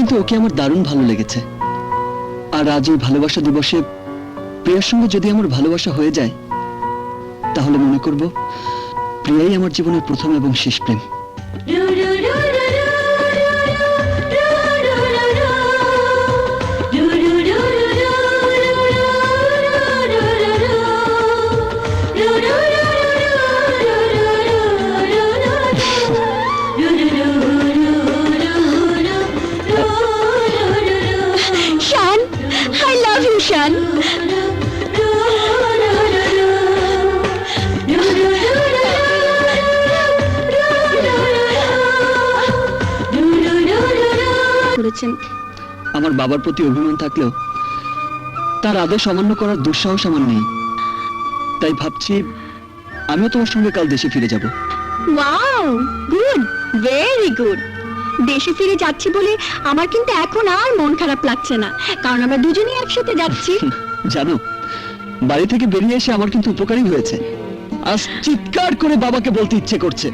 কিন্তু ওকে আমার দারুণ ভালো লেগেছে। আর আজ এই ভালোবাসা দিবসে প্রিয়ার সঙ্গে যদি আমার ভালোবাসা হয়ে যায়, তাহলে মনে করব প্রিয়াই আমার জীবনের প্রথম এবং শেষ প্রেম। শান, I love you, শান। করেছেন। আমার বাবার প্রতি অভিমান থাকলেও তার আদেশ অমান্য করার দুঃসাহস আমার নেই। তাই ভাবছি আমিও তোমার সঙ্গে কাল দেশে ফিরে যাব। Wow, good, very good. দেশে ফিরে যাচ্ছি বলে আমার কিন্তু এখন আর মন খারাপ লাগছে না, কারণ আমরা দুজনেই একসাথে যাচ্ছি। জানো, বাড়ি থেকে বেরিয়ে এসে আমার কিন্তু উপকারই হয়েছে। আজ চিৎকার করে বাবাকে বলতে ইচ্ছে করছে,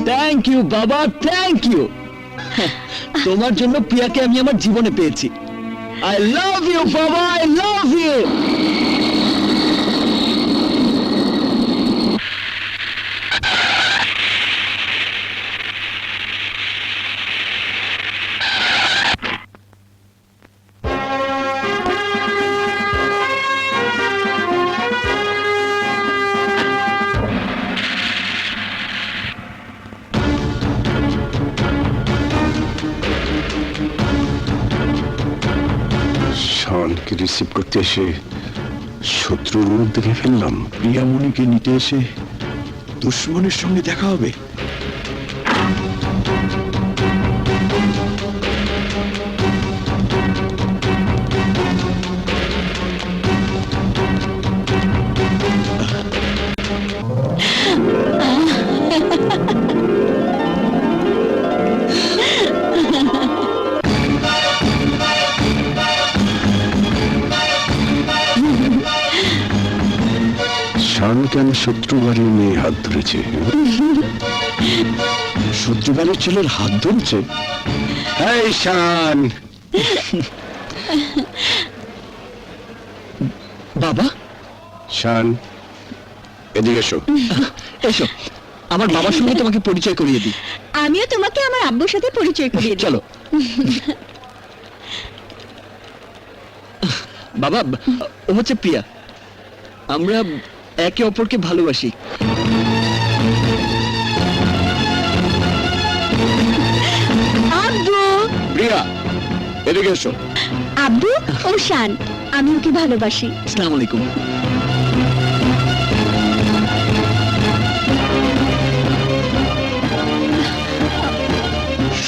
থ্যাংক ইউ বাবা, থ্যাংক ইউ। তোমার জন্য প্রিয়াকে আমি আমার জীবনে পেয়েছি। আই লাভ ইউ বাবা, আই লাভ ইউ। শানকে রিসিভ করতে এসে শত্রুর মুখ দেখে ফেললাম। প্রিয়ামণিকে নিতে এসে দুশ্মনের সঙ্গে দেখা হবে। শান কেন শত্রু বাড়ির মেয়ে হাত ধরেছে? শত্রু বাড়ির ছেলের হাত ধরেছে? এই শান! বাবা, শান এদিকে এসো। এসো, আমার বাবার সঙ্গে তোমাকে পরিচয় করিয়ে দিই। আমিও তোমাকে আমার আব্বুর সাথে পরিচয় করিয়ে দিই। চলো। বাবা, ও হচ্ছে প্রিয়া। আমরা একে অপরকে ভালোবাসি। আব্বু, প্রিয়া এদিকে এসো। আব্বু ও শান, আমি ওকে ভালোবাসি। আসসালামু আলাইকুম।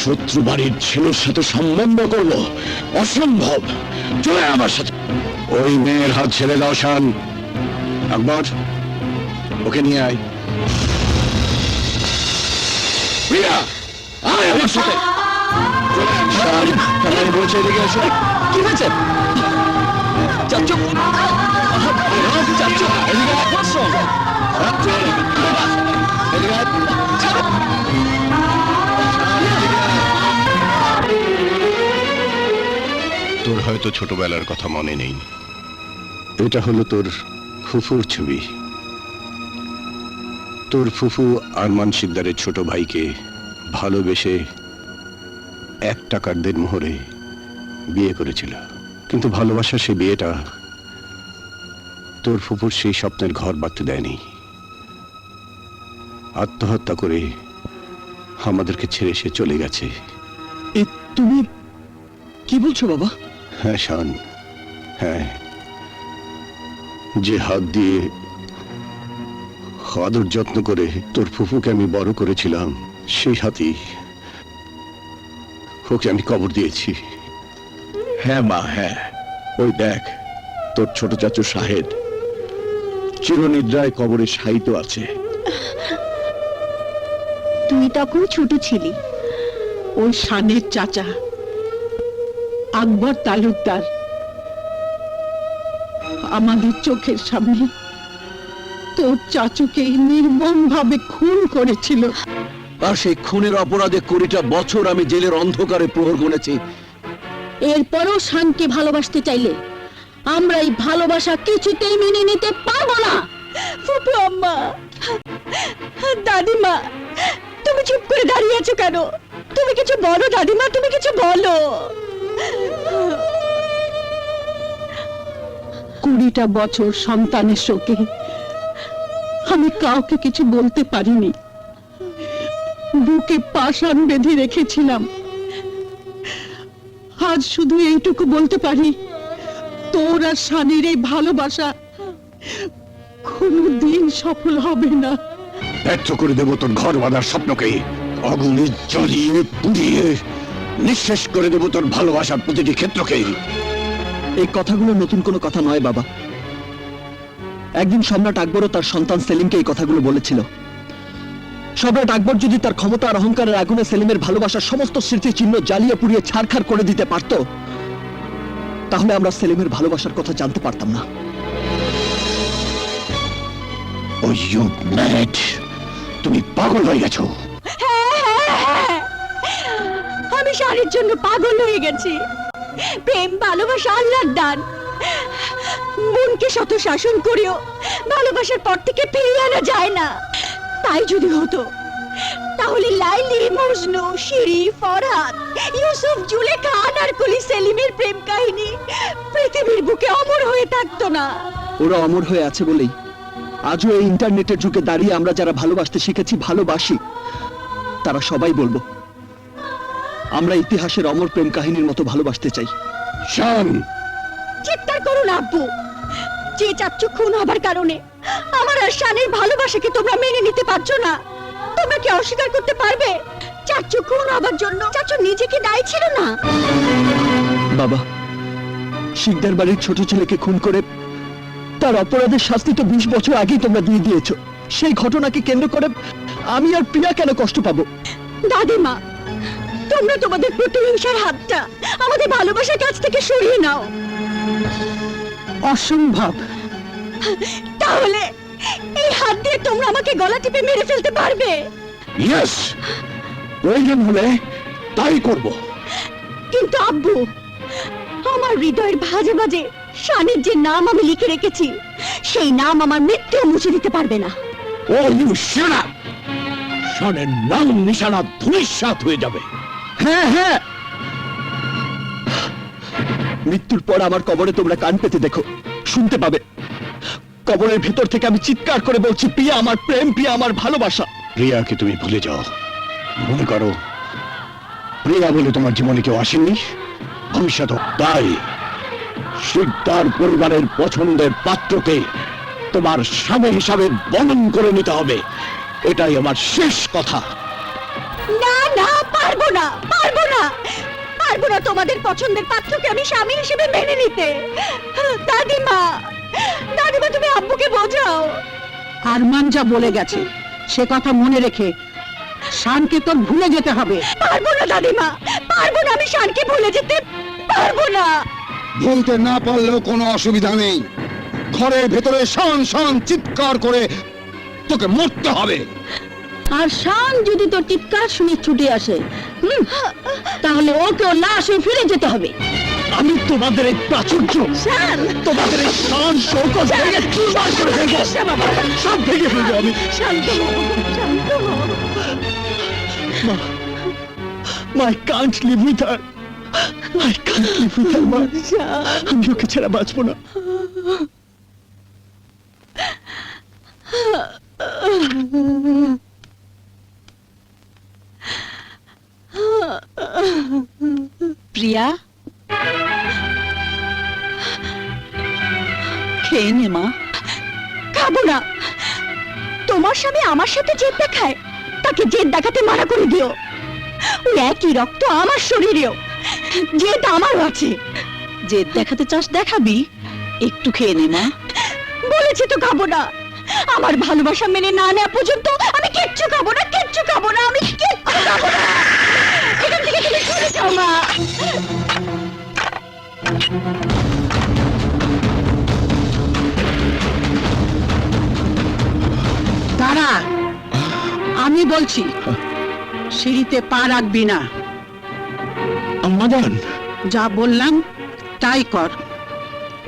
শত্রু বাড়ির ছেলের সাথে সম্বন্ধ করবো? অসম্ভব। চলে আমার সাথে। ওই মেয়ের হাত ছেড়ে দাও শান। আকবর, ওকে নিয়ে আয়। প্রিয়া, আয় আমার সাথে। শান, তাড়াতাড়ি বলছে এদিকে এসো। কি হয়েছে? চাচু, চাচু, এদিকে আয়। what's wrong? এদিকে আয়। তোর হয়তো ছোটবেলার কথা মনে নেই। এটা হলো তোর ফুফুর ছবি। তোর ফুফু আরমান শিকদারের ছোট ভাইকে ভালোবেসে 1 টাকার দেনমোহরে বিয়ে করেছিল। কিন্তু ভালোবাসা সে বিয়েটা তোর ফুফুর সেই স্বপ্নের ঘর বাঁধতে দেয়নি। আত্মহত্যা করে আমাদেরকে ছেড়ে সে চলে গেছে। তুমি কি বলছো বাবা? হ্যাঁ শান, হ্যাঁ। যে হাত দিয়ে আদর যত্ন করে তোর ফুফুকে আমি বড় করেছিলাম, সেই হাতেই ওকে আমি কবর দিয়েছি। হ্যাঁ মা, হ্যাঁ। ওই দেখ, তোর ছোট চাচু শাহেদ চিরনিদ্রায় কবরে শায়িত আছে। তুই তখন ছোট ছিলি। ওই শানের চাচা আকবর তালুকদার আমাদের চোখের সামনে তোর চাচুকে নির্মম ভাবে খুন করেছিল। আর সেই খুনের অপরাধে 20টা বছর আমি জেলের অন্ধকারে প্রহর গুনেছি। এরপরও শানকে ভালোবাসতে চাইলে আমরা এই ভালোবাসা কিছুতেই মেনে নিতে পারবো না। ফুপু আম্মা, দাদিমা, তুমি চুপ করে দাঁড়িয়ে আছো কেন? তুমি কিছু বলো দাদিমা, তুমি কিছু বলো। 20টা বছর সন্তানের শোকে আমি কাউকে কিছু বলতে পারিনি। বুকে পাষাণ বেঁধে রেখেছিলাম। আজ শুধু এইটুকু বলতে পারি, তোর আর শানির এই ভালোবাসা কোনোদিন সফল হবে না। ব্যর্থ করে দেব তোর ঘর বাঁধার স্বপ্নকে, আগুনে জ্বালিয়ে পুড়িয়ে নিঃশেষ করে দেব তোর ভালোবাসার প্রতিটি ক্ষেত্রকে। এই কথাগুলো নতুন কোনো কথা নয় বাবা। একদিন সম্রাট আকবরও তার সন্তান সেলিমকে এই কথাগুলো বলেছিল। সম্রাট আকবর যদি তার ক্ষমতা আর অহংকারের আগুনে সেলিমের ভালোবাসার সমস্ত স্মৃতিচিহ্ন জ্বালিয়ে পুড়িয়ে ছারখার করে দিতে পারত, তাহলে আমরা সেলিমের ভালোবাসার কথা জানতে পারতাম না। Oh, you mad! তুমি পাগল হয়ে গেছো। হ্যাঁ, আমি শাড়ির জন্য পাগল হয়ে গেছি। প্রেম ভালোবাসা আল্লাহর দান। মনকে শত শাসন করেও ভালোবাসার পর থেকে ফিরিয়ে আনা যায় না। তাই যদি হতো, তাহলে লাইলি, মজনু, শিরি, ফরহাদ, ইউসুফ, জুলেখা, আনারকলি, সেলিমের প্রেম কাহিনী পৃথিবীর বুকে অমর হয়ে থাকতো না। ওরা অমর হয়ে আছে বলেই আজও এই ইন্টারনেটের যুগে দাঁড়িয়ে আমরা যারা ভালোবাসতে শিখেছি, ভালোবাসি, তারা সবাই বলবো আমরা ইতিহাসের অমর প্রেম কাহিনীর মতো ভালোবাসতে চাই। শান, চিৎকার করুন আব্বু। যে চাচ্চু খুন হবার কারণে আমার আর শানের ভালোবাসাকে তোমরা মেনে নিতে পারছো না। তোমরা কি অস্বীকার করতে পারবে চাচ্চু খুন হবার জন্য চাচ্চু নিজেকে দায়ী ছিল না? বাবা, শিকদার বাড়ির ছোট ছেলেকে খুন করে তার অপরাধের শাস্তি তো 20 বছর আগেই তোমরা দিয়ে দিয়েছো। সেই ঘটনাকে কেন্দ্র করে আমি আর প্রিয়া কেন কষ্ট পাবো? দাদিমা, তোমরা তোমাদের প্রতিহিংসার হাতটা আমাদের ভালোবাসার কাছ থেকে সরিয়ে নাও। অসম্ভব। তাহলে এই হাত দিয়ে তোমরা আমাকে গলা টিপে মেরে ফেলতে পারবে? ইয়েস, প্রয়োজন হলে তাই করব। কিন্তু আব্বু, আমার হৃদয়ের ভাজে ভাজে শানের যে নাম আমি লিখে রেখেছি, সেই নাম আমার মৃত্যু মুছে দিতে পারবে না। ও ইউ শাট আপ! শানের নাম নিশানা ধূলিসাৎ হয়ে যাবে। হ্যাঁ হ্যাঁ, মৃত্যুর পর আমার কবরে তোমরা কান পেতে দেখো, শুনতে পাবে। কবরের ভেতর থেকে আমি চিৎকার করে বলছি, প্রিয়া আমার প্রেম, প্রিয়া আমার ভালোবাসা। প্রিয়াকে তুমি ভুলে যাও। মনে করো প্রিয়া বলে তোমার জীবনে কেউ আসেনি, ভবিষ্যৎ তাই শিকদার পরিবারের পছন্দের পাত্রকে তোমার স্বামী হিসাবে বরণ করে নিতে হবে। এটাই আমার শেষ কথা। না না, পারবো না, পারবো না, পারবো না তোমাদের পছন্দের পাত্রকে আমি স্বামী হিসেবে মেনে নিতে। দাদিমা, দাদিমা, তুমি আব্বুকে বোঝাও। আরমান যা বলে গেছে সে কথা মনে রেখে শানকে তোর ভুলে যেতে হবে। পারবো না দাদিমা, পারবো না, আমি শানকে ভুলে যেতে পারবো না। বলতে না পারলেও কোনো অসুবিধা নেই। ঘরের ভেতরে শান শান চিৎকার করে তোকে মরতে হবে। আর শান যদি তোর চিৎকার শুনে ছুটে আসে, তাহলে ওকে ওর লাশ হয়ে ফিরে যেতে হবে। আমি তোমাদের এই প্রাচুর্য, শান, তোমাদের এই শান শৌকত ভেঙে চুরমার করে ফেলবো। সব ভেঙে ফেলবো আমি। শান্ত হও, শান্ত হও। Ma, I can't live with her. I can't live with her, মা। আমি ওকে ছাড়া বাঁচবো না। প্রিয়া, খেয়ে নে মা। খাবো না। তোমার স্বামী আমার সাথে জেদ দেখায়, তাকে জেদ দেখাতে মানা করে দিও। ওই একই রক্ত আমার শরীরেও, জেদ আমারও আছে। জেদ দেখাতে চাস দেখাবি, একটু খেয়ে নে মা। বলেছি তো খাবো না। আমার ভালোবাসা মেনে না নেওয়া পর্যন্ত আমি কিচ্ছু খাবো না, কিচ্ছু খাবো না, আমি কিচ্ছু খাবো না। এখান থেকে তুমি চলে যাও মা। দাঁড়া, আমি বলছি। সিঁড়িতে পা রাখবি না। আম্মাজান, যা বললাম তাই কর।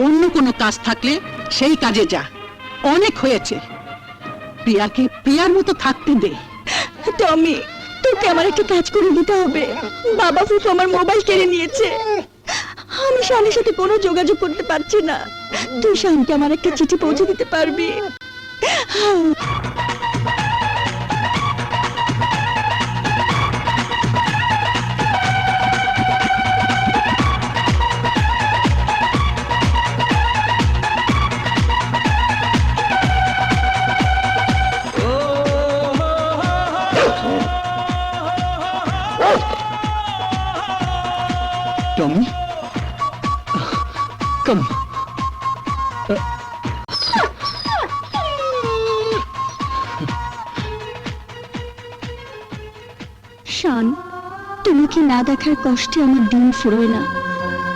অন্য কোনো কাজ থাকলে সেই কাজে যা। অনেক হয়েছে, প্রিয়াকে প্রিয়ার মতো থাকতে দে। টমি, তোকে আমার একটা কাজ করে দিতে হবে। বাবা ফুফু আমার মোবাইল কেড়ে নিয়েছে। আমি শানের সাথে কোনো যোগাযোগ করতে পারছি না। তুই শানকে আমার একটা চিঠি পৌঁছে দিতে পারবি? টমি, কাম। শান, তোমাকে না দেখার কষ্টে আমার দিন ফুরোয় না।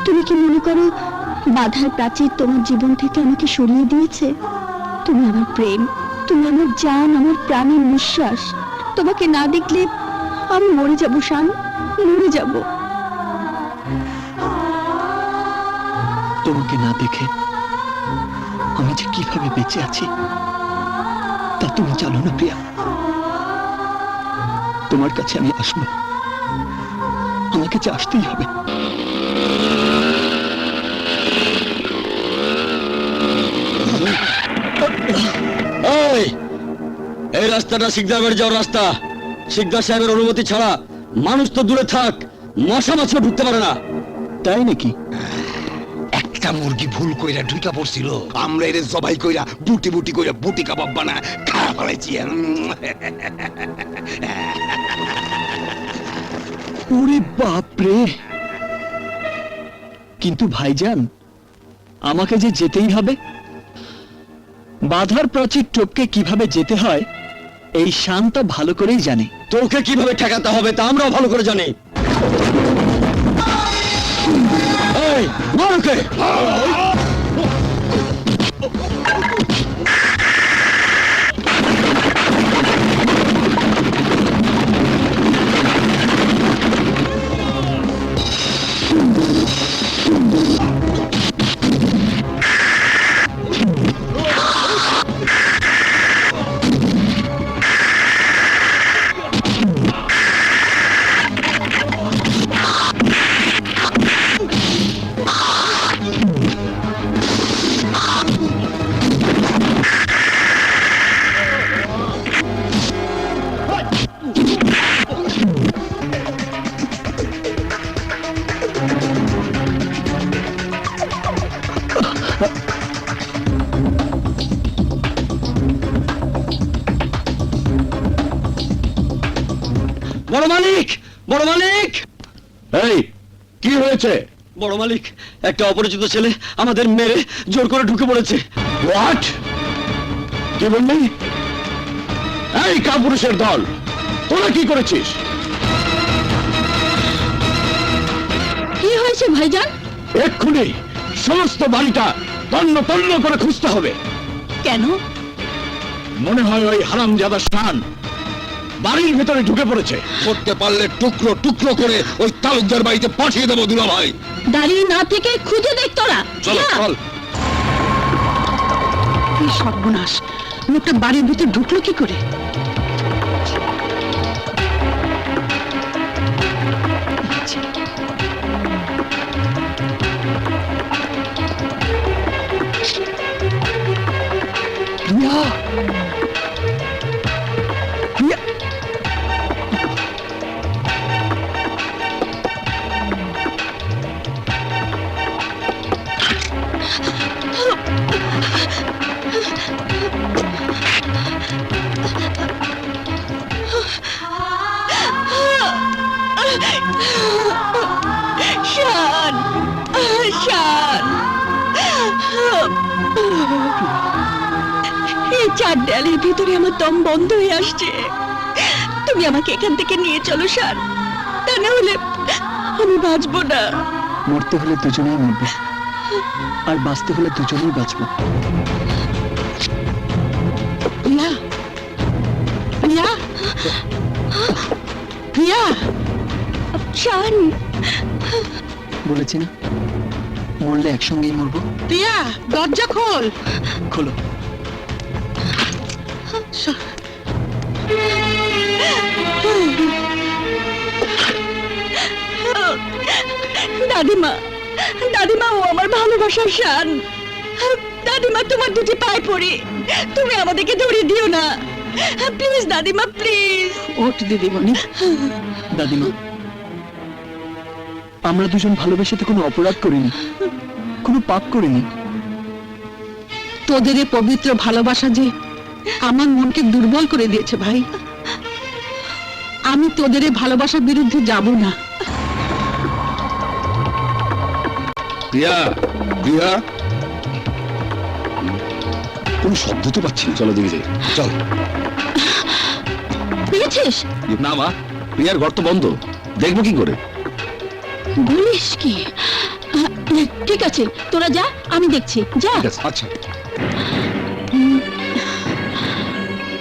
তুমি কি মনে করো বাধার প্রাচীর তোমার জীবন থেকে আমাকে সরিয়ে দিয়েছে? তুমি আমার প্রেম, তুমি আমার জান, আমার প্রাণের নিঃশ্বাস। তোমাকে না দেখলে আমি মরে যাব শান, মরে যাব। তোমাকে না দেখে আমি যে কিভাবে বেঁচে আছি তা তুমি জানো না প্রিয়া। তোমার কাছে আমি আসবো, আমাকে যে আসতেই হবে। এই রাস্তাটা শিকদার বাড়ি যাওয়ার রাস্তা। শিকদার সাহেবের অনুমতি ছাড়া মানুষ তো দূরে থাক, মশা মাছিও ঢুকতে পারে না। তাই নাকি? একটা মুরগি ভুল কইরা ঢুকা পড়ছিল, আমরা এর জবাই কইরা বুটি বুটি কইরা বুটি কাবাব বানা খাওয়া ফেলাইছি। ওরে বাপরে! কিন্তু ভাইজান, আমাকে যে যেতেই হবে। বাধার প্রাচীর টপকে কিভাবে যেতে হয় এই শান্ত ভালো করেই জানে। তোকে কিভাবে ঠেকাতে হবে তা আমরাও ভালো করে জানি। এই, মার ওকে! বড় মালিক, বড় মালিক! এই, কি হয়েছে? বড় মালিক, একটা অপরিচিত ছেলে আমাদের মেরে জোর করে ঢুকে পড়েছে। হোয়াট? কি বললি? এই কাপুরুষের দল, তোরা কি করেছিস? কি হয়েছে ভাইজান? এক্ষুনি সমস্ত বাড়িটা তন্ন তন্ন করে খুঁজতে হবে। কেন? মনে হয় ওই হারামজাদা শান বাড়ির ভেতরে ঢুকে পড়েছে। করতে পারলে টুকরো টুকরো করে ওই তালুকদার বাড়িতে পাঠিয়ে দেবো দুলা ভাই। দাঁড়িয়ে না থেকে খুঁজে দেখ তোরা। চল যা। চল। কি সর্বনাশ! লোকটা বাড়ির ভিতর ঢুকলো কি করে? প্রিয়া! প্রিয়া! শান, শান! এই চার দেয়ালের ভিতরে আমার দম বন্ধ হয়ে আসছে। তুমি আমাকে এখান থেকে নিয়ে চলো শান, তা না হলে আমি বাঁচবো না। মরতে হলে দুজনেই মরবে, আর বাঁচতে হলে দুজনেই বাঁচবো। প্রিয়া, প্রিয়া, প্রিয়া! প্রিয়া, শান, বলেছি না মরলে একসঙ্গেই মরবো। প্রিয়া, দরজা খোল। খোলো। দাদিমা, দাদিমা, ও আমার ভালোবাসার শান। দাদিমা, তোমার দুটি পায়ে পড়ি, তুমি আমাদেরকে ধরে দিও না প্লিজ দাদিমা, প্লিজ। ওঠ দিদিমণি। দাদিমা, আমরা দুজন ভালোবেসে তো কোনো অপরাধ করিনি, কোনো পাপ করিনি। তোদের এই পবিত্র ভালোবাসা যে আমার মনকে দুর্বল করে দিয়েছে ভাই। আমি তোদের এই ভালোবাসার বিরুদ্ধে যাব না। প্রিয়া, প্রিয়া, কোন শব্দ তো পাচ্ছি না। চলো দিদি, চল। পেয়েছিস? না মা, প্রিয়ার ঘর তো বন্ধ, দেখবো কি করে? বলিস কি? ঠিক আছে, তোরা যা, আমি দেখছি, যা। ঠিক আছে, আচ্ছা।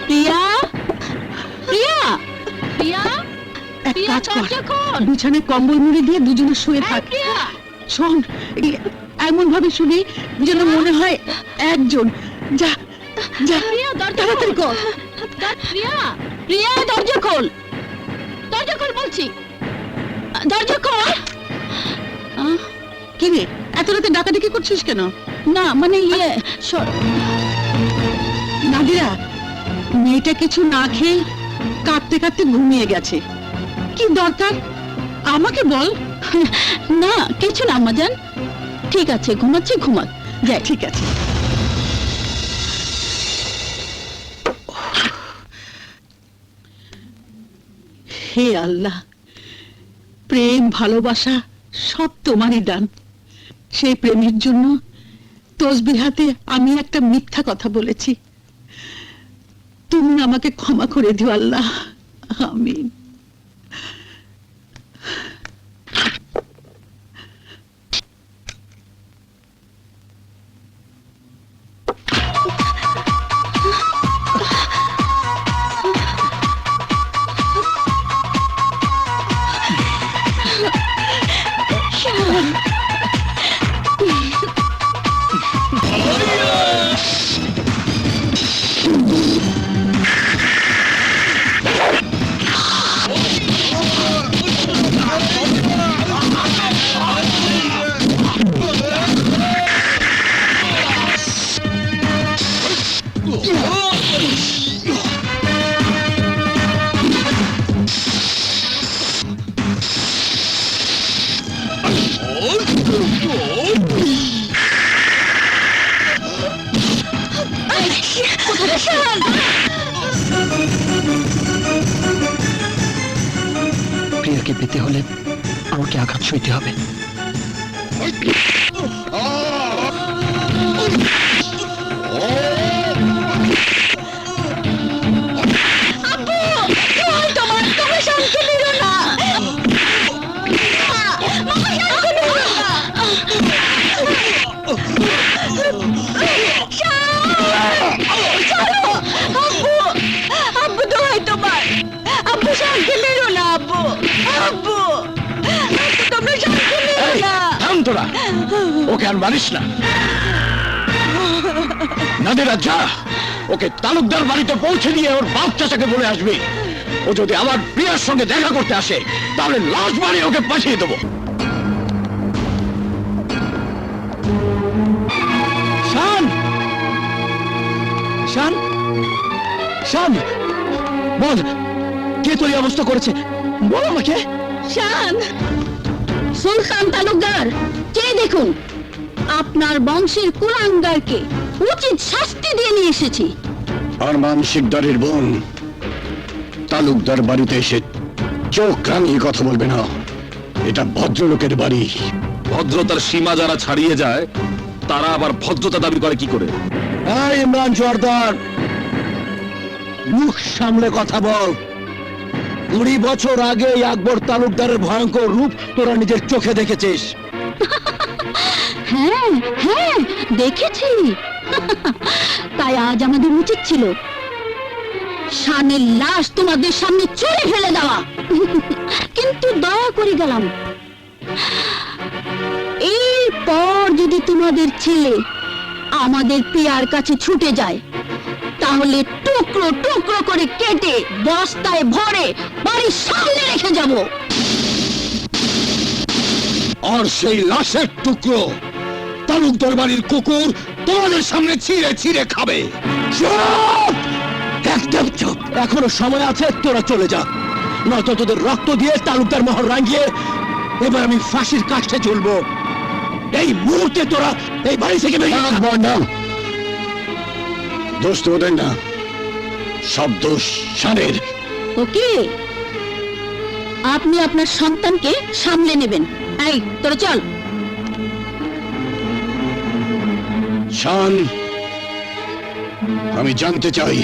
প্রিয়া, প্রিয়া, প্রিয়া, এক প্রিয়া, কাজ কর, দরজা খোল। বিছানায় কম্বল মুড়ি দিয়ে দুজনে শুয়ে এই থাক। প্রিয়া, শোন, এমন ভাবে শুনি যেন মনে হয় একজন। যা যা, প্রিয়া, দরজা তাড়াতাড়ি খোল। কর। প্রিয়া, প্রিয়া, দরজা খোল, দরজা খোল বলছি, দরজা খোল। কি রে, এত রাতে ডাকাডাকি করছিস কেন? না মানে নাদিরা, মেয়েটা কিছু না খেয়ে কাঁদতে কাঁদতে ঘুমিয়ে গেছে। কি দরকার আমাকে বল। না কিছু না আম্মাজান, ঠিক আছে, ঘুমাচ্ছে, ঘুমাক। যাই, ঠিক আছে। হে আল্লাহ, প্রেম ভালোবাসা সব তোমারই দান। সেই প্রেমের জন্য তসবিহাতে আমি একটা মিথ্যা কথা বলেছি। তুমি আমাকে ক্ষমা করে দিও আল্লাহ, আমিন। প্রিয়াকে পেতে হলে আমাকে আঘাত সইতে হবে। তোমার শান্তি নিও না, আব্বু, দোহাই তোমার, আব্বু শান্তি নিও না, আব্বু, আব্বু, তোমরা শান্তি নিও না। থাম তোরা, ওকে আর মারিস না। নাদিরা, যা, ওকে তালুকদার বাড়িতে পৌঁছে দিয়ে ওর বাপ চাচাকে বলে আসবি, ও যদি আবার প্রিয়ার সঙ্গে দেখা করতে আসে তাহলে লাশ বাড়ি ওকে পাঠিয়ে দেবো। শান, শান, শান, বল, কে তোর এই অবস্থা করেছে? বল আমাকে। শান, সুলতান তালুকদার, কে দেখুন, আপনার বংশের কুলাঙ্গারকে উচিত শাস্তি দিয়ে নিয়ে এসেছি। আর মানসিকদারের বোন তালুকদার বাড়িতে এসে চোখ রাঙিয়ে কথা বলবে না। এটা ভদ্রলোকের বাড়ি। ভদ্রতার সীমা যারা ছাড়িয়ে যায় তারা আবার ভদ্রতা দাবি করে কি করে? এই ইমরান জোয়ারদার, মুখ সামলে কথা বল। 20 বছর আগে আকবর তালুকদারের ভয়ঙ্কর রূপ তোরা নিজের চোখে দেখেছিস। হ্যাঁ হ্যাঁ, দেখেছি। তাই আজ আমাদের উচিত ছিল শানের লাশ তোমাদের সামনে ছুঁড়ে ফেলে দেওয়া। কিন্তু দয়া করে গেলাম, এরপর যদি তোমাদের ছেলে আমাদের প্রিয়ার কাছে ছুটে যায়, তাহলে টুকরো টুকরো করে কেটে বস্তায় ভরে বাড়ির সামনে রেখে যাব। আর সেই লাশের টুকরো তালুকদার বাড়ির কুকুর তোমাদের সামনে ছিঁড়ে ছিঁড়ে খাবে। চুপ! একদম চুপ। এখনো সময় আছে, তোরা চলে যা, নয়তো তোদের রক্ত দিয়ে তালুকদার মোহর রাঙিয়ে এবার আমি ফাঁসির কাষ্ঠে চলবো। এই মুহূর্তে তোরা এই বাড়ি থেকে বেরিয়ে যা। দোষ তো ওদের না, সব দোষ শানের। ওকে, আপনি আপনার সন্তানকে সামলে নেবেন। এই তোরা চল। শান, আমি জানতে চাই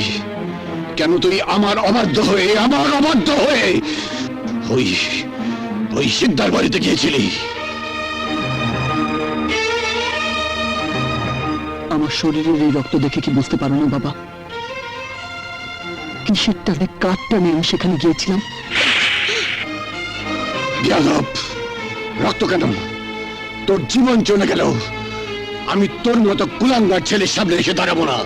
কেন তুই আমার অবাধ্য হয়ে ওই সিকদার বাড়িতে গিয়েছিলি? আমার শরীরের এই রক্ত দেখে কি বুঝতে পারো না বাবা? কিসের টানে কাঠ টানে আমি সেখানে গিয়েছিলাম? বেয়াদব! রক্ত কেন? তোর জীবন চলে গেল, আমি তোর মতো কুলাঙ্গার ছেলের সামনে এসে দাঁড়াবো না।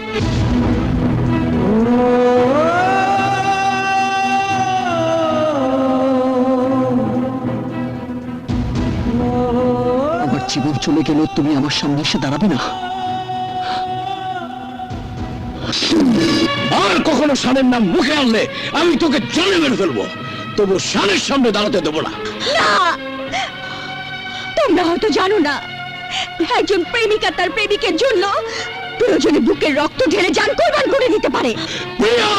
আমার জীবন চলে গেল, তুমি আমার সামনে এসে দাঁড়াবে না? আর কখনো শানের নাম মুখে আনলে আমি তোকে জানে মেরে ফেলবো, তবু শানের সামনে দাঁড়াতে দেবো না। না, তোমরা হয়তো জানো না, একজন প্রেমিকা তার প্রেমিকের জন্য প্রয়োজনে বুকের রক্ত ঢেলে জান কোরবান করে দিতে পারে। প্রিয়া!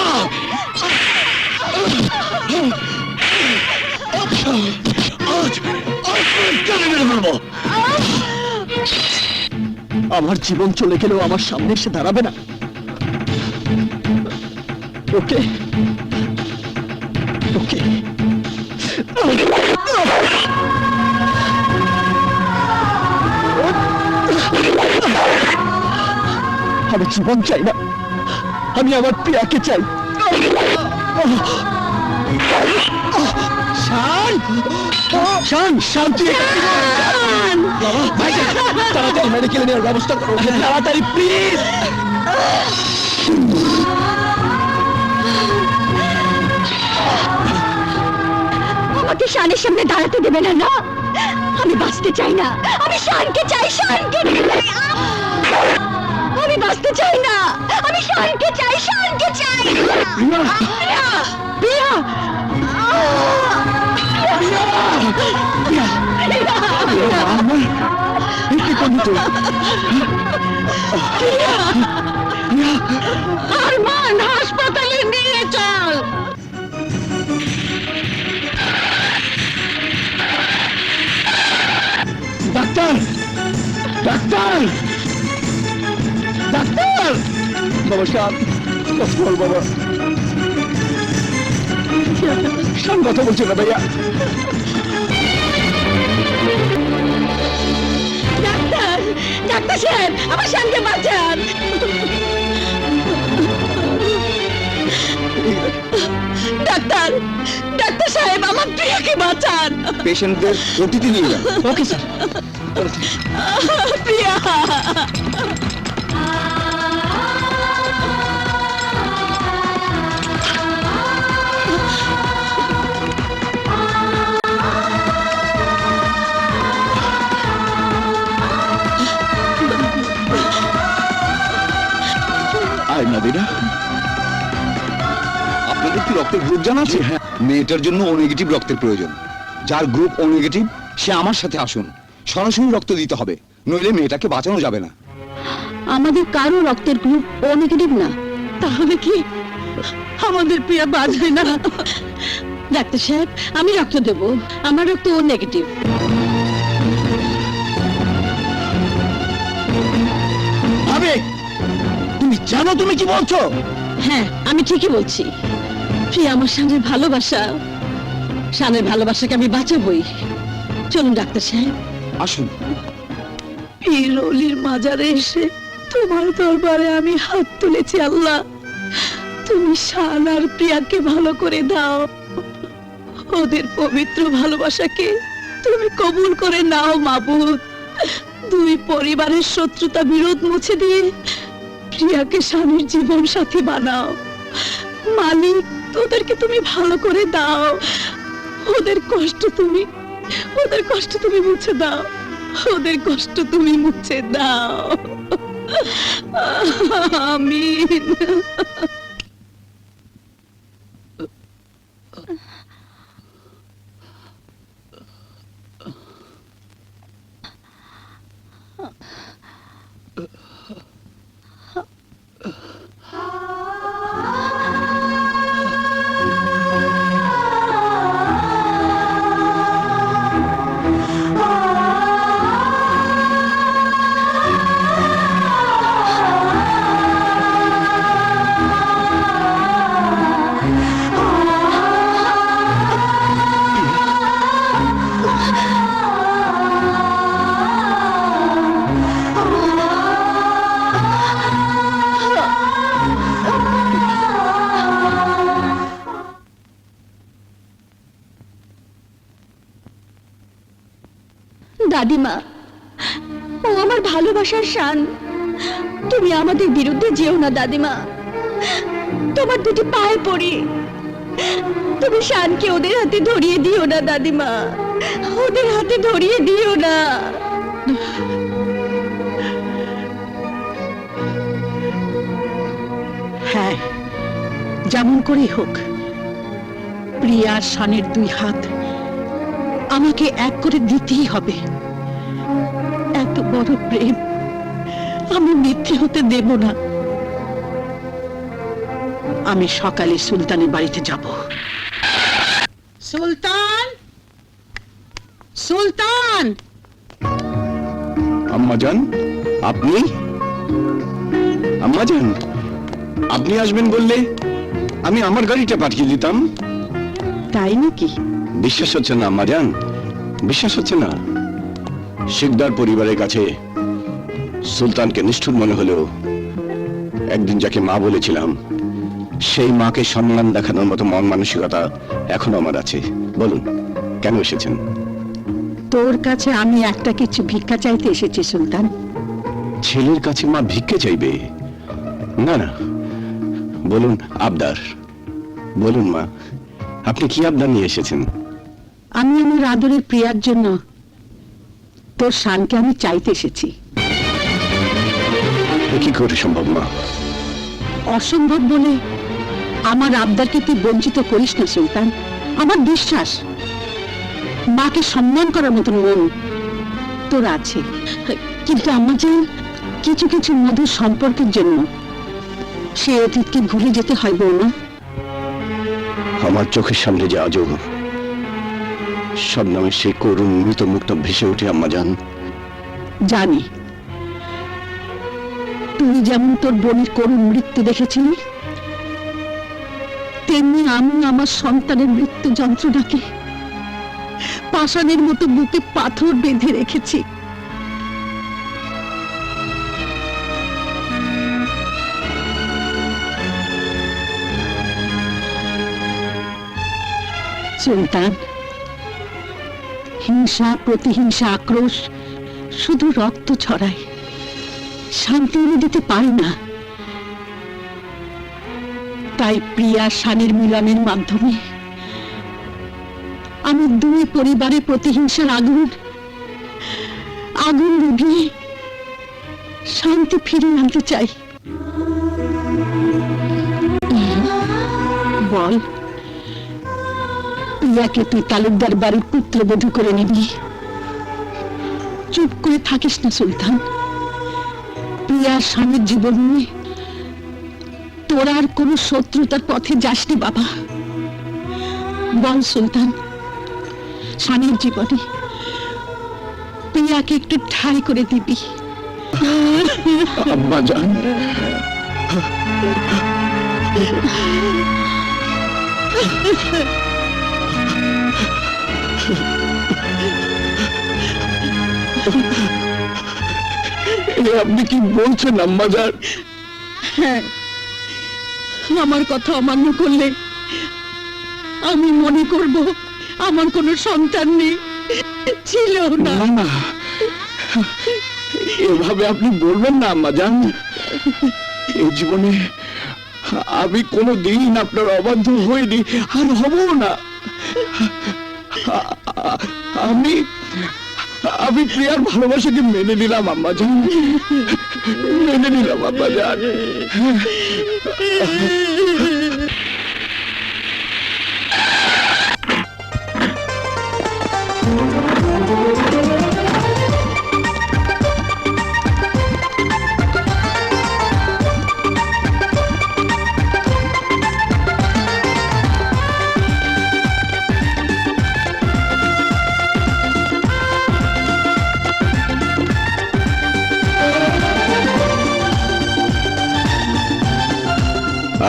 আজ তোকে জানে মেরে ফেলবো। আমার জীবন চলে গেলেও আমার সামনে এসে দাঁড়াবে না? ওকে ওকে, আমি জীবন চাই না, আমি আমার প্রিয়াকে চাই। শান, শান, শান্তি! বাবা, ভাই, তাড়াতাড়ি মেডিকেলে নেওয়ার ব্যবস্থা করো, তাড়াতাড়ি প্লিজ। আমাকে শানের সামনে দাঁড়াতে দেবে না? না, আমি বাঁচতে চাই না, আমি শানকে চাই, শানকে চাই। আমি বাঁচতে চাই না, আমি শানকে চাই, শানকে চাই। প্রিয়া! প্রিয়া! আরমান, হাসপাতালে নিয়ে চল। ডাক্তার! ডাক্তার! ডাক্তার! বাবা শান, বল বাবা। শান কথা বলছে না ভাইয়া। ডাক্তার, ডাক্তার সাহেব, আমার শানকে বাঁচান। ডাক্তার, ডাক্তার সাহেব, আমার প্রিয়াকে বাঁচান। পেশেন্টদের ওটিতে নিয়ে যান। Okay sir. প্রিয়া! আয় নাদিরা, আপনাদের কি রক্তের গ্রুপ জানা আছে? হ্যাঁ, মেয়েটার জন্য ও নেগেটিভ রক্তের প্রয়োজন। যার গ্রুপ ও নেগেটিভ সে আমার সাথে আসুন, সরাসরি রক্ত দিতে হবে, নইলে মেয়েটাকে বাঁচানো যাবে না। আমাদের কারো রক্তের গ্রুপ ও নেগেটিভ না। তাহলে কি আমাদের প্রিয়া বাঁচবে না? ডাক্তার সাহেব, আমি রক্ত দেব, আমার রক্ত ও নেগেটিভ। আবে, তুমি জানো তুমি কি বলছো? হ্যাঁ, আমি ঠিকই বলছি। প্রিয়া আমার শানের ভালোবাসা, শানের ভালোবাসাকে আমি বাঁচাবই। চলুন ডাক্তার সাহেব। আসুন। পীর অলির মাজারে এসে তোমার দরবারে আমি হাত তুলেছি। আল্লাহ, তুমি শান আর প্রিয়াকে ভালো করে দাও। ওদের পবিত্র ভালোবাসাকে তুমি কবুল করে নাও মাবুদ। দুই পরিবারের শত্রুতা বিরোধ মুছে দিয়ে প্রিয়াকে স্বামীর জীবন সাথী বানাও। মালিক, ওদেরকে তুমি ভালো করে দাও। ওদের কষ্ট তুমি মুছে দাও। ওদের কষ্ট তুমি মুছে দাও। আমিন। দাদিমা, ও আমার ভালোবাসার শান। তুমি আমাদের বিরুদ্ধে যেও না দাদিমা, তোমার দুটি পায়ে পড়ি। তুমি শানকে ওদের হাতে ধরিয়ে দিও না দাদিমা, ওদের হাতে ধরিয়ে দিও না। হ্যাঁ, যেমন করেই হোক প্রিয়ার শানের দুই হাত আমাকে এক করে দিতেই হবে। এত বড় প্রেম আমি মিথ্যে হতে দেব না। আমি সকালে সুলতানের বাড়িতে যাব। সুলতান, সুলতান! আম্মাজান, আপনি? আম্মাজান, আপনি আসবেন বললে আমি আমার গাড়িটা পাঠিয়ে দিতাম। তাই নাকি? বিশ্বাস হচ্ছে না আম্মাজান, বিশ্বাস হচ্ছে না। শিকদার পরিবারের কাছে সুলতানকে নিষ্ঠুর মনে হলেও একদিন যাকে মা বলেছিলাম সেই মাকে সম্মান দেখানোর মতো মন মানসিকতা এখনো আমার আছে। বলুন, কেন এসেছেন? তোর কাছে আমি একটা কিছু ভিক্ষা চাইতে এসেছি সুলতান। ছেলের কাছে মা ভিক্ষে চাইবে? না না, বলুন আবদার। বলুন মা, আপনি কি আবদার নিয়ে এসেছেন? আমি আমার আদরের প্রিয়ার জন্য তোর শানকে আমি চাইতে এসেছি। এ কি করে সম্ভব মা? অসম্ভব বলে আমার আবদারকে তুই বঞ্চিত করিস না সুলতান। আমার বিশ্বাস মাকে সম্মান করার মতো মন তোর আছে, কিন্তু আমার যে কিছু কিছু মধুর সম্পর্কের জন্য সে অতীতকে ভুলে যেতে হয় বৌমা। আমার চোখের সামনে যে আজও শবনমের সেই করুণ মৃত মুক্ত ভেসে ওঠে আম্মাজান। জানি তুই যেমন তোর বোনের করুণ মৃত্যু দেখেছিলি, তেমনি আমি আমার সন্তানের মৃত্যু যন্ত্রণাকে পাষাণের মতো বুকে পাথর বেঁধে রেখেছি। সুলতান, হিংসা, প্রতিহিংসা, আক্রোশ শুধু রক্ত ছড়ায়, শান্তি এনে দিতে পারে না। তাই প্রিয়া শানের মিলনের মাধ্যমে আমি দুই পরিবারের প্রতিহিংসার আগুন নিভিয়ে শান্তি ফিরিয়ে আনতে চাই। বল, প্রিয়াকে তুই তালুকদার বাড়ির পুত্রবধূ করে নিবি? চুপ করে থাকিস না সুলতান। প্রিয়ার স্বামীর জীবন নিয়ে তোর আর কোনো শত্রুতার পথে যাসনি বাবা। বল সুলতান, স্বামীর জীবনে প্রিয়াকে একটু ঠাঁই করে দিবি? আম্মাজান, আপনি কি বলছেন আম্মাজান? হ্যাঁ, আমার কথা অমান্য করলে আমি মনে করব আমার কোনো সন্তান নেই, ছিল না। না না, এভাবে আপনি বলবেন না আম্মা জান। এই জীবনে আমি কোনোদিন আপনার অবাধ্য হইনি, আর হব না। আমি আমি প্রিয়ার ভালোবাসাকে মেনে নিলাম আম্মা জান, মেনে নিলাম আম্মা জান।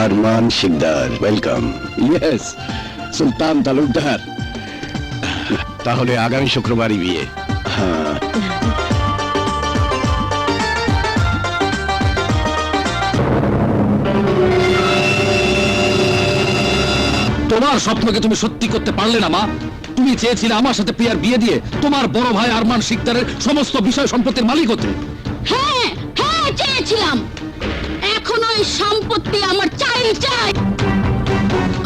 আরমান শিকদার, ওয়েলকাম। ইয়েস, সুলতান তালুকদার। তাহলে আগামী শুক্রবারই বিয়ে। হ্যাঁ, তোমার স্বপ্নকে তুমি সত্যি করতে পারলে না মা। তুমি চেয়েছিলে আমার সাথে প্রিয়ার বিয়ে দিয়ে তোমার বড় ভাই আরমান শিকদারের সমস্ত বিষয় সম্পত্তির মালিক হতে। হ্যাঁ হ্যাঁ চেয়েছিলাম, এখন ওই সম্পত্তি আমার চাই চাই।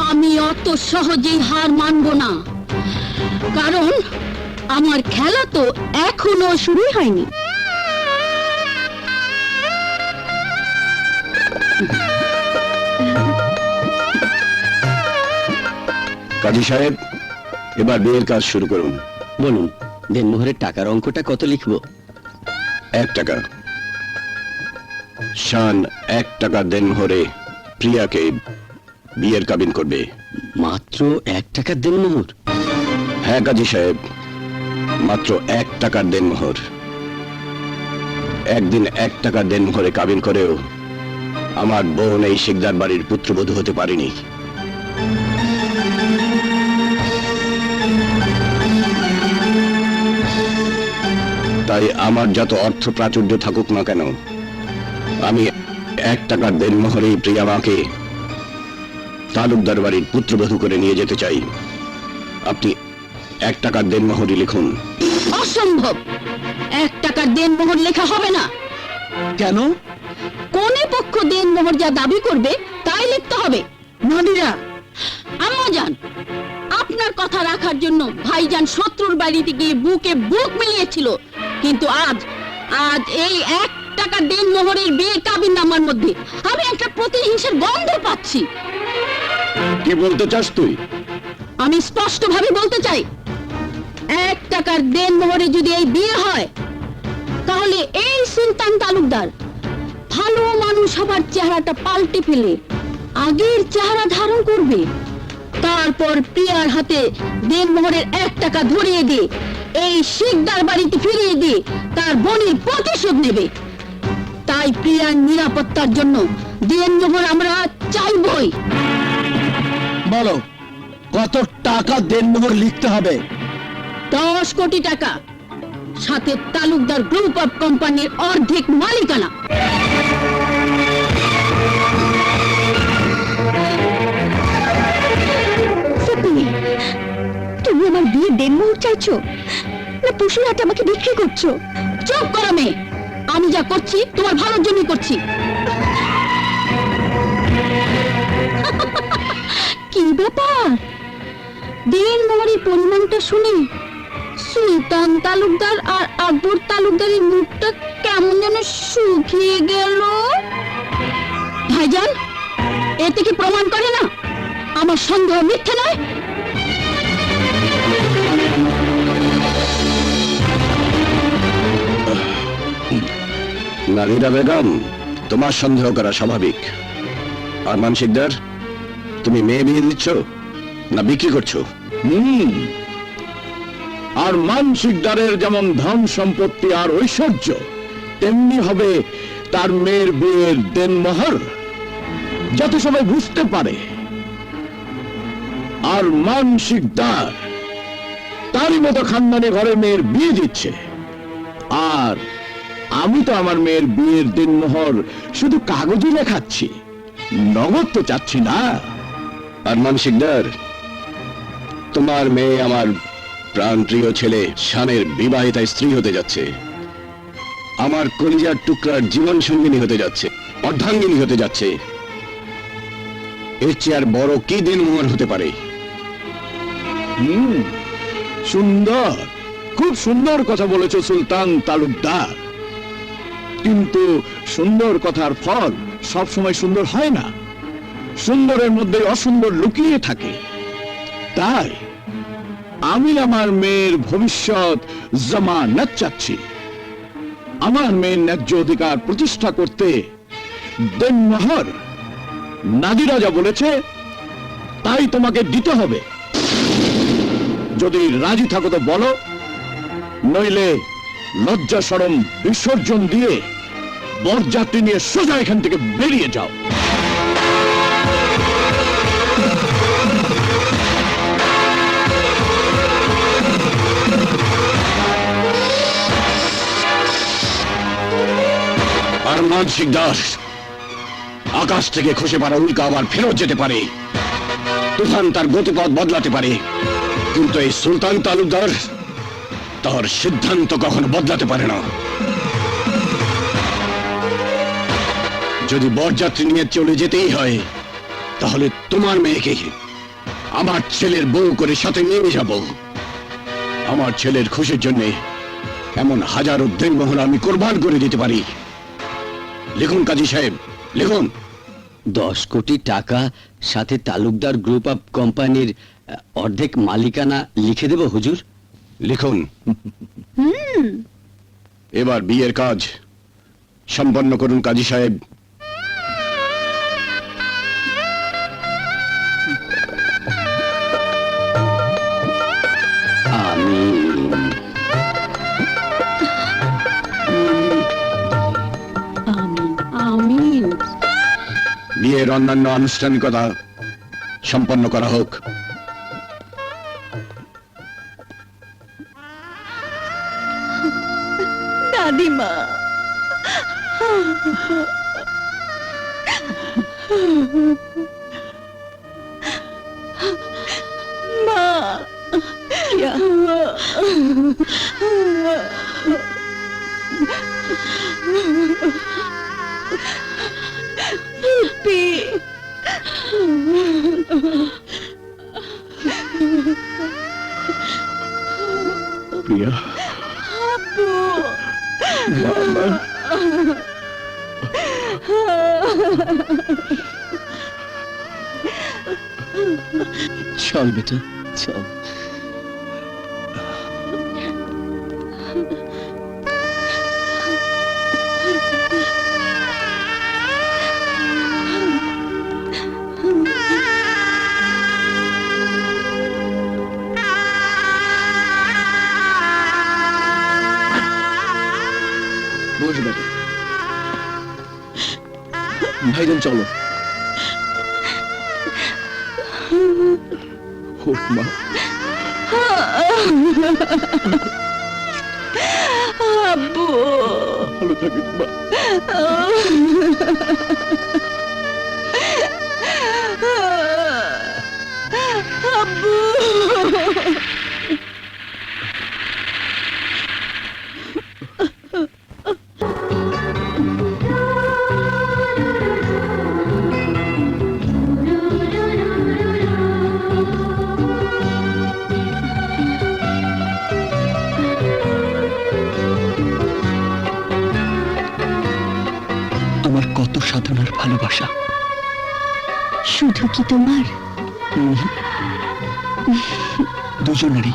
আমি অত সহজেই হার মানব না, কারণ আমার খেলা তো এখনো শুরুই হয়নি। কাজী সাহেব, এবার বিয়ের কাজ শুরু করুন। বলুন, দেনমোহরের টাকার অঙ্কটা কত লিখবো? 1 টাকা। শান 1 টাকা দেনমোহরে প্রিয়াকে বিয়ের কাবিন করবে। মাত্র 1 টাকার দেনমোহর? হ্যাঁ কাজী সাহেব, মাত্র 1 টাকার দেনমোহর। একদিন 1 টাকা দেনমোহরে কাবিন করেও আমার বোন এই শিকদার বাড়ির পুত্রবধূ হতে পারেনি। তাই আমার যত অর্থ প্রাচুর্য থাকুক না কেন, আমি 1 টাকার দেনমোহরেই প্রিয়া মাকে তালুকদার বাড়ির পুত্রবধূ করে নিয়ে যেতে চাই। আপনি 1 টাকার দেনমোহরই লিখুন। অসম্ভব, 1 টাকার দেনমোহর লেখা হবে না। কেন? কোনে পক্ষ দেনমোহর যা দাবি করবে তাই লিখতে হবে। নাদিরা, আম্মা জান, আপনার কথা রাখার জন্য ভাইজান শত্রুর বাড়িতে গিয়ে বুকে বুক মিলিয়েছিল, কিন্তু আজ এই 1 টাকা দেনমোহরের বিয়ে কাবিন নামার মধ্যে আমি একটা প্রতিহিংসার গন্ধ পাচ্ছি। কি বলতে চাস তুই? আমি স্পষ্ট ভাবে বলতে চাই, 1 টাকার দেনমোহরে যদি এই বিয়ে হয়, তাহলে এই সুলতান তালুকদার ভালো মানুষ হবার চেহারাটা পাল্টে ফেলে আগের চেহারা ধারণ করবে। তারপর প্রিয়ার হাতে দেনমোহরের 1 টাকা ধরিয়ে দিয়ে এই শিকদার বাড়িতে ফিরিয়ে দিয়ে তার বোনের প্রতিশোধ নেবে। তাই প্রিয়ার নিরাপত্তার জন্য দেনমোহর আমরা চাইবই। বলো, কত টাকা দেনমোহর লিখতে হবে? 10 কোটি টাকা, সাথে তালুকদার গ্রুপ অফ কোম্পানির অর্ধেক মালিকানা। তুমি আমার বিয়ে দেনমোহর চাইছো, না পশুর হাতে আমাকে বিক্রি করছো? চুপ করো মেয়ে, আমি যা করছি তোমার ভালোর জন্য করছি। কি ব্যাপার, দেনমোহরের পরিমাণটা শুনে সুলতান তালুকদার আর আকবর তালুকদারের মুখটা কেমন যেন শুকিয়ে গেল। ভাইজান, এতে কি প্রমাণ করে না আমার সন্দেহ মিথ্যে নয়? নাদিরা বেগম, তোমার সন্দেহ করা স্বাভাবিক। আরমান শিকদার, তুমি মেয়ে বিয়ে দিচ্ছ না বিক্রি করছো? আরমান শিকদারের যেমন ধন সম্পত্তি আর ঐশ্বর্য, তেমনি হবে তার মেয়ের বিয়ের দেনমোহর। যাতে সবাই বুঝতে পারে আরমান শিকদার তারই মতো খানদানি ঘরে মেয়ের বিয়ে দিচ্ছে। আর আমি তো আমার মেয়ের বিয়ের দিনমোহর শুধু কাগজে লেখাচ্ছি, নগদ তো চাচ্ছি না। আরমান শিকদার, তোমার মেয়ে আমার প্রাণপ্রিয় ছেলে শানের বিবাহিতা স্ত্রী হতে যাচ্ছে, আমার কলিজার টুকরার জীবন সঙ্গিনী হতে যাচ্ছে, অর্ধাঙ্গিনী হতে যাচ্ছে। এর চেয়ে আর বড় কি দিন মোহর হতে পারে? সুন্দর, খুব সুন্দর কথা বলেছো সুলতান তালুকদার, কিন্তু সুন্দর কথার ফল সব সময় সুন্দর হয় না, সুন্দরের মধ্যে অসুন্দর লুকিয়ে থাকে। তাই আমি আমার মেয়ের ভবিষ্যৎ জামানত চাচ্ছি। আমার মেয়ের ন্যায্য অধিকার প্রতিষ্ঠা করতে দেনমোহর নাদিরা যা বলেছে তাই তোমাকে দিতে হবে। যদি রাজি থাকো তো বলো, নইলে লজ্জা শরম বিসর্জন দিয়ে বরযাত্রী নিয়ে সোজা এখান থেকে বেরিয়ে যাও। আর মানসিক দাস, আকাশ থেকে খসে পড়া উল্কা আবার ফেরত যেতে পারে, তুফান তার গতিপথ বদলাতে পারে, কিন্তু এই সুলতান তালুকদার তার সিদ্ধান্ত কখনো বদলাতে পারে না। যদি বরযাত্রী নিয়ে চলে যেতেই হয়, তাহলে তোমার মেয়েকে আমার ছেলের বউ করে সাথে নিয়ে যাব। আমার ছেলের খুশির জন্য এমন হাজারো দেনমোহর আমি কোরবান করে দিতে পারি। লিখুন কাজী সাহেব, লিখুন। 10 কোটি টাকা সাথে তালুকদার গ্রুপ অফ কোম্পানির অর্ধেক মালিকানা লিখে দেব হুজুর। লিখুন। এবার বিয়ের কাজ সম্পন্ন করুন কাজী সাহেব। আমিন। বিয়ের অন্যান্য আনুষ্ঠানিকতা সম্পন্ন করা হোক। দাদিমা, মা, ফুপি, প্রিয়া, আপু, চল বেটা, চল। বস বেটা, ভাইজান চলো। হোক মা, আব্বু, ভালো থাকিস মা। আব্বু, আমার কত সাধনার ভালোবাসা। শুধু কি তোমার? দুজনেরই।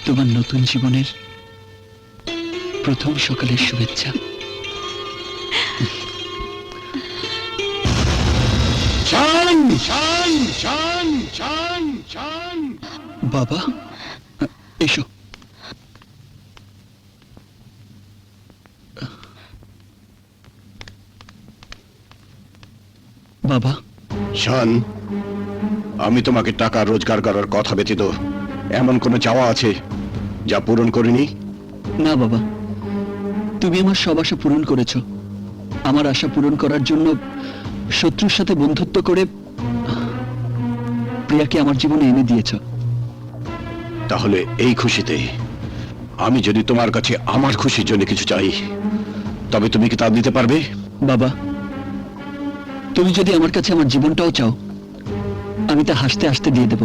তোমার নতুন জীবনের প্রথম সকালের শুভেচ্ছা। শান শান শান শান শান বাবা, এসো। বাবা, শান, আমি তোমাকে টাকা রোজগার করার কথা ব্যতীত এমন কোনো চাওয়া আছে যা পূরণ করিনি? না বাবা, তুমি আমার সব আশা পূরণ করেছো। আমার আশা পূরণ করার জন্য শত্রুর সাথে বন্ধুত্ব করে প্রিয়াকে আমার জীবনে এনে দিয়েছো। তাহলে এই খুশিতে আমি যদি তোমার কাছে আমার খুশির জন্য কিছু চাই, তবে তুমি কি তা দিতে পারবে? বাবা, তুমি যদি আমার কাছে আমার জীবনটাও চাও, আমি তা হাসতে হাসতে দিয়ে দেব।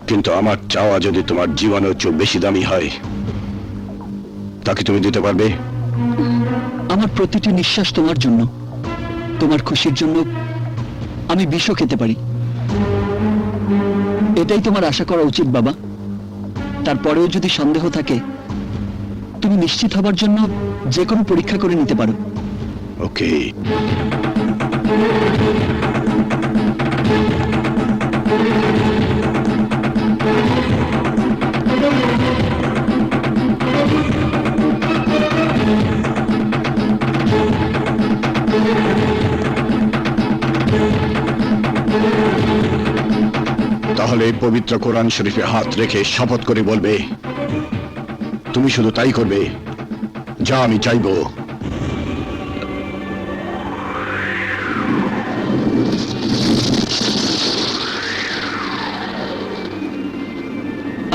কিন্তু আমার চাওয়া যদি তোমার জীবনের চেয়ে বেশি দামি হয়, তাকে তুমি দিতে পারবে? আমার প্রতিটি নিঃশ্বাস তোমার জন্য, তোমার খুশির জন্য আমি বিষও খেতে পারি। এটাই তোমার আশা করা উচিত বাবা। তারপরেও যদি সন্দেহ থাকে, তুমি নিশ্চিত হবার জন্য যে কোনো পরীক্ষা করে নিতে পারো। ওকে। তাহলে এই পবিত্র কোরআন শরীফে হাত রেখে শপথ করে বলবে, তুমি শুধু তাই করবে যা আমি চাইবো।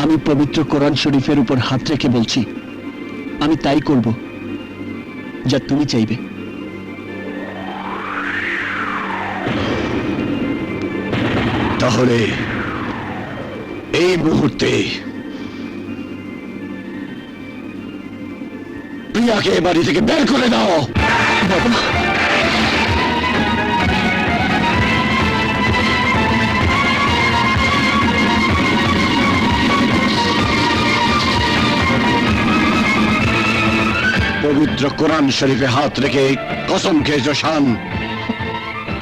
আমি পবিত্র কোরআন শরীফের উপর হাত রেখে বলছি, আমি তাই করব যা তুমি চাইবে। তাহলে এই মুহূর্তে প্রিয়াকে বাড়ি থেকে বের করে দাও। বাবা, পবিত্র কোরআন শরীফে হাত রেখে কসম খেয়েছ শান,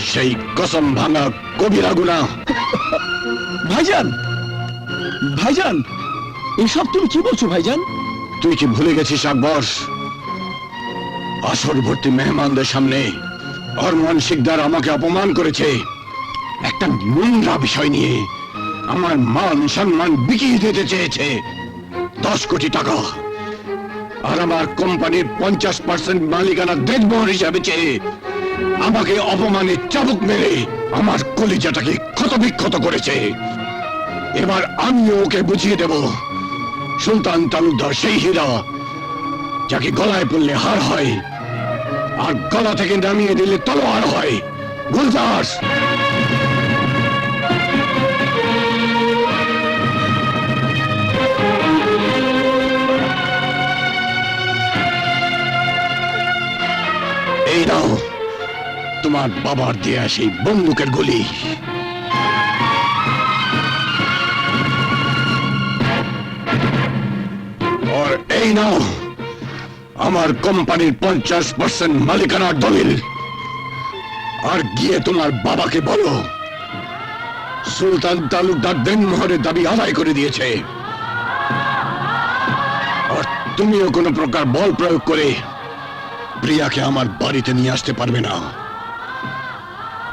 সেই কসম ভাঙা কবিরা গুনাহ। ভাইজান, ভাইজান, এসব তুমি কি বলছো ভাইজান? তুই কি ভুলে গেছিস আকবর? আসর ভর্তি মেহমানদের সামনে অরমান শিকদার আমাকে অপমান করেছে একটা নোংরা বিষয় নিয়ে। আমার মান সম্মান বিকিয়ে দিতে চেয়েছে 10 কোটি টাকা, আর আমার কোম্পানির 50% মালিকানা দেনমোহর হিসাবে চেয়ে আমাকে অপমানে চাবুক মেরে আমার কলিজাটাকে ক্ষতবিক্ষত করেছে। এবার আমিও ওকে বুঝিয়ে দেব, সুলতান তালুকদার সেই হীরা যাকে গলায় পড়লে হার হয় আর গলা থেকে নামিয়ে দিলে তলোয়ার হয়। গুলজার, এই নাও তোমার বাবার দেয়া সেই বন্দুকের গুলি। আর এই নাও আমার কোম্পানির 50% মালিকানার দলিল। আর গিয়ে তোমার বাবাকে বলো সুলতান তালুকদার দেনমোহরের দাবি আদায় করে দিয়েছে, আর তুমিও কোনো প্রকার বল প্রয়োগ করে প্রিয়াকে আমার বাড়িতে নিয়ে আসতে পারবে না।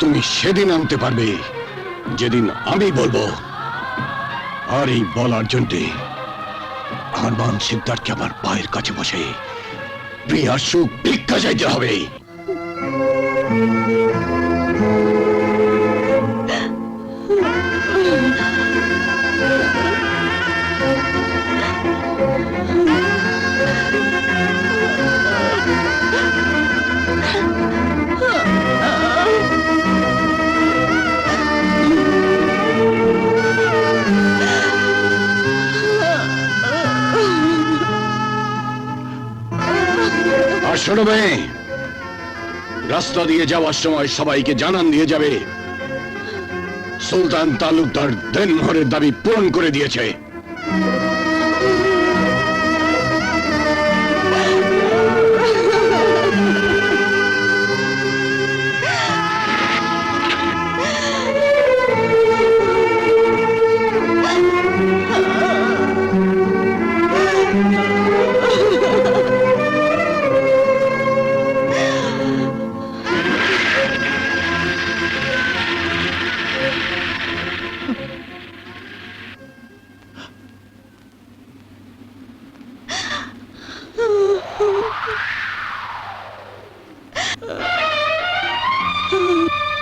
তুমি সেদিন আনতে পারবে যেদিন আমি বলবো। আর এই বলার জন্যে আরমান শিকদারকে আমার পায়ের কাছে বসে প্রিয়ার সুখ ভিক্ষা চাইতে হবে। আর শোনো মেয়ে, রাস্তা দিয়ে যাওয়ার সময় সবাইকে জানান দিয়ে যাবে সুলতান তালুকদার দেনমোহরের দাবি পূরণ করে দিয়েছে।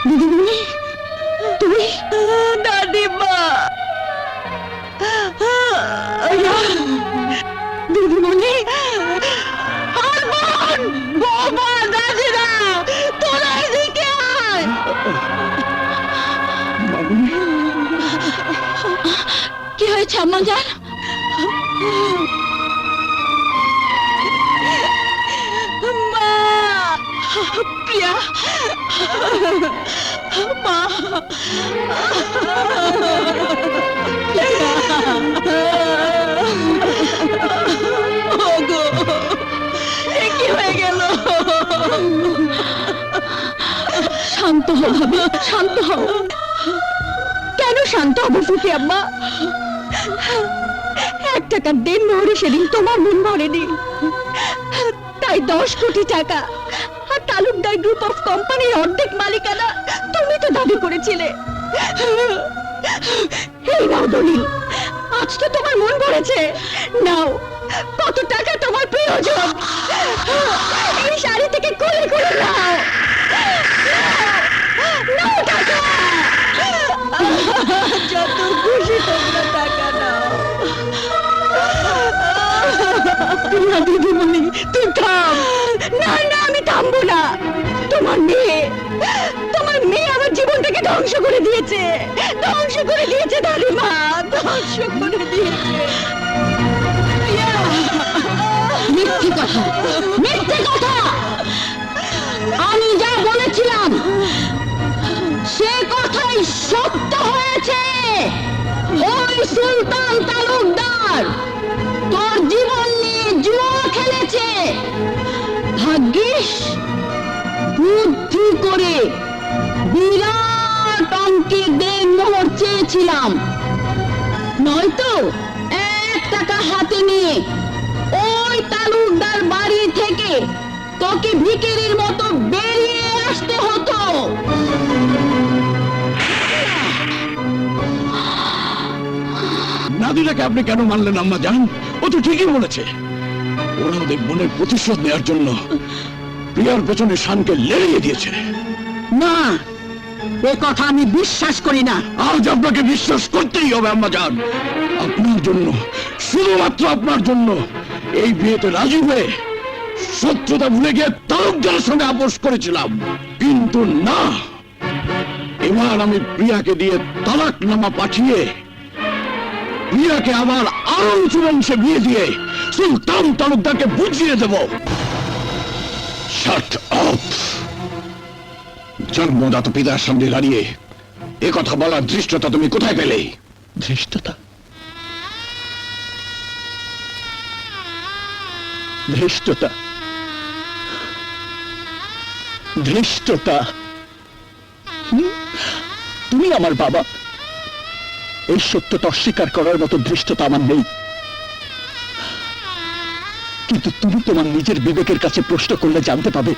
দিদিমণি তুমি দাদিমা দিদিমণি হারমান বাবা দাদিরা তোরা এদিকে আয় কি হয়েছে আম্মা জান? মা প্রিয়া মা ওগো এ কি হয়ে গেল শান্ত হও ভাবি, শান্ত হও। কেন শান্ত হবো ফুফি আম্মা? 1 টাকার দেন মোহরে সেদিন তোমার মন ভরেনি, তাই 10 কোটি টাকা আর তালুকদার গ্রুপ অফ কোম্পানির অর্ধেক মালিকানা তুমি তো দাবি করেছিলে। এই নাও দলিল, আজ তো তোমার মন ভরেছে। নাও, কত টাকা তোমার প্রয়োজন এই শাড়ি থেকে কোলে করে নাও, নাও টাকা, যত খুশি তোমরা টাকা নাও। প্রিয়া দিদিমণি তুই থাম। না না, আমি থামবো না। তোমার মেয়ে আমার জীবনটাকে ধ্বংস করে দিয়েছে, ধ্বংস করে দিয়েছে দাদিমা, ধ্বংস করে দিয়েছে। মিথ্যে কথা, মিথ্যে কথা। আমি যা বলেছিলাম সে কথাই সত্য হয়েছে। ওই সুলতান তালুকদার তোর জীবন নিয়ে জুয়া খেলেছে। ভাগ্যিস বুদ্ধি করে বিরাট অঙ্কের দেনমোহর চেয়েছিলাম, নয়তো 1 টাকা হাতে নিয়ে ওই তালুকদার বাড়ি থেকে তোকে ভিখারির মতো বেরিয়ে আসতে হতো। নাদিরাকে আপনি কেন মানলেন আম্মা জান? ও তো ঠিকই বলেছে। ওরা ওদের বোনের প্রতিশোধ নেওয়ার জন্য প্রিয়ার পেছনে শানকে লেড়িয়ে দিয়েছে। না, এ কথা আমি বিশ্বাস করি না। আজ আপনাকে বিশ্বাস করতেই হবে আম্মা জান। আপনার জন্য, শুধুমাত্র আপনার জন্য এই বিয়েতে রাজি হয়ে শত্রুতা ভুলে গিয়ে তালুকদারের সঙ্গে আপোষ করেছিলাম, কিন্তু না, এবার আমি প্রিয়াকে দিয়ে তালাকনামা পাঠিয়ে প্রিয়াকে আবার আরো উঁচু বংশে বিয়ে দিয়ে সুলতান তালুকদারকে বুঝিয়ে দেব। Shut up! জন্মদাত পিতার সামনে দাঁড়িয়ে এ কথা বলার ধৃষ্টতা তুমি কোথায় পেলে? ধৃষ্টতা? ধৃষ্টতা? ধৃষ্টতা? তুমি আমার বাবা, এই সত্যটা অস্বীকার করার মতো ধৃষ্টতা আমার নেই। কিন্তু তুমি তোমার নিজের বিবেকের কাছে প্রশ্ন করলে জানতে পাবে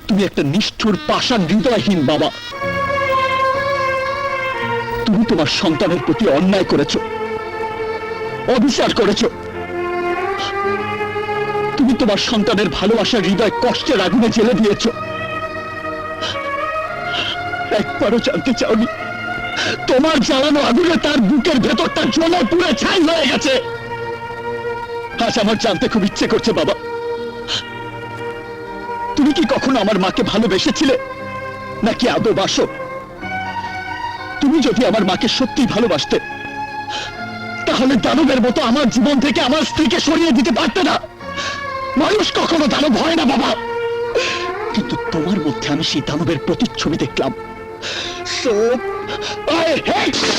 তুমি একটা নিষ্ঠুর, পাষাণ, হৃদয়হীন বাবা। তুমি তোমার সন্তানের প্রতি অন্যায় করেছ, অবিচার করেছ। তুমি তোমার সন্তানের ভালোবাসার হৃদয় কষ্টের আগুনে জ্বেলে দিয়েছ। একবারও জানতে চাওনি তোমার জ্বালানো আগুনে তার বুকের ভেতরটা জ্বলে পুড়ে ছাই হয়ে গেছে। আজ আমার জানতে খুব ইচ্ছে করছে বাবা, তুমি কি কখনো আমার মাকে ভালোবেসেছিলে নাকি আদৌ বাসো? তুমি যদি আমার মাকে সত্যি ভালোবাসতে তাহলে দানবের মতো আমার জীবন থেকে আমার স্ত্রীকে সরিয়ে দিতে পারতে না। মানুষ কখনো দানব হয় না বাবা, কিন্তু তোমার মধ্যে আমি সেই দানবের প্রতিচ্ছবি দেখলাম। So, I hate you!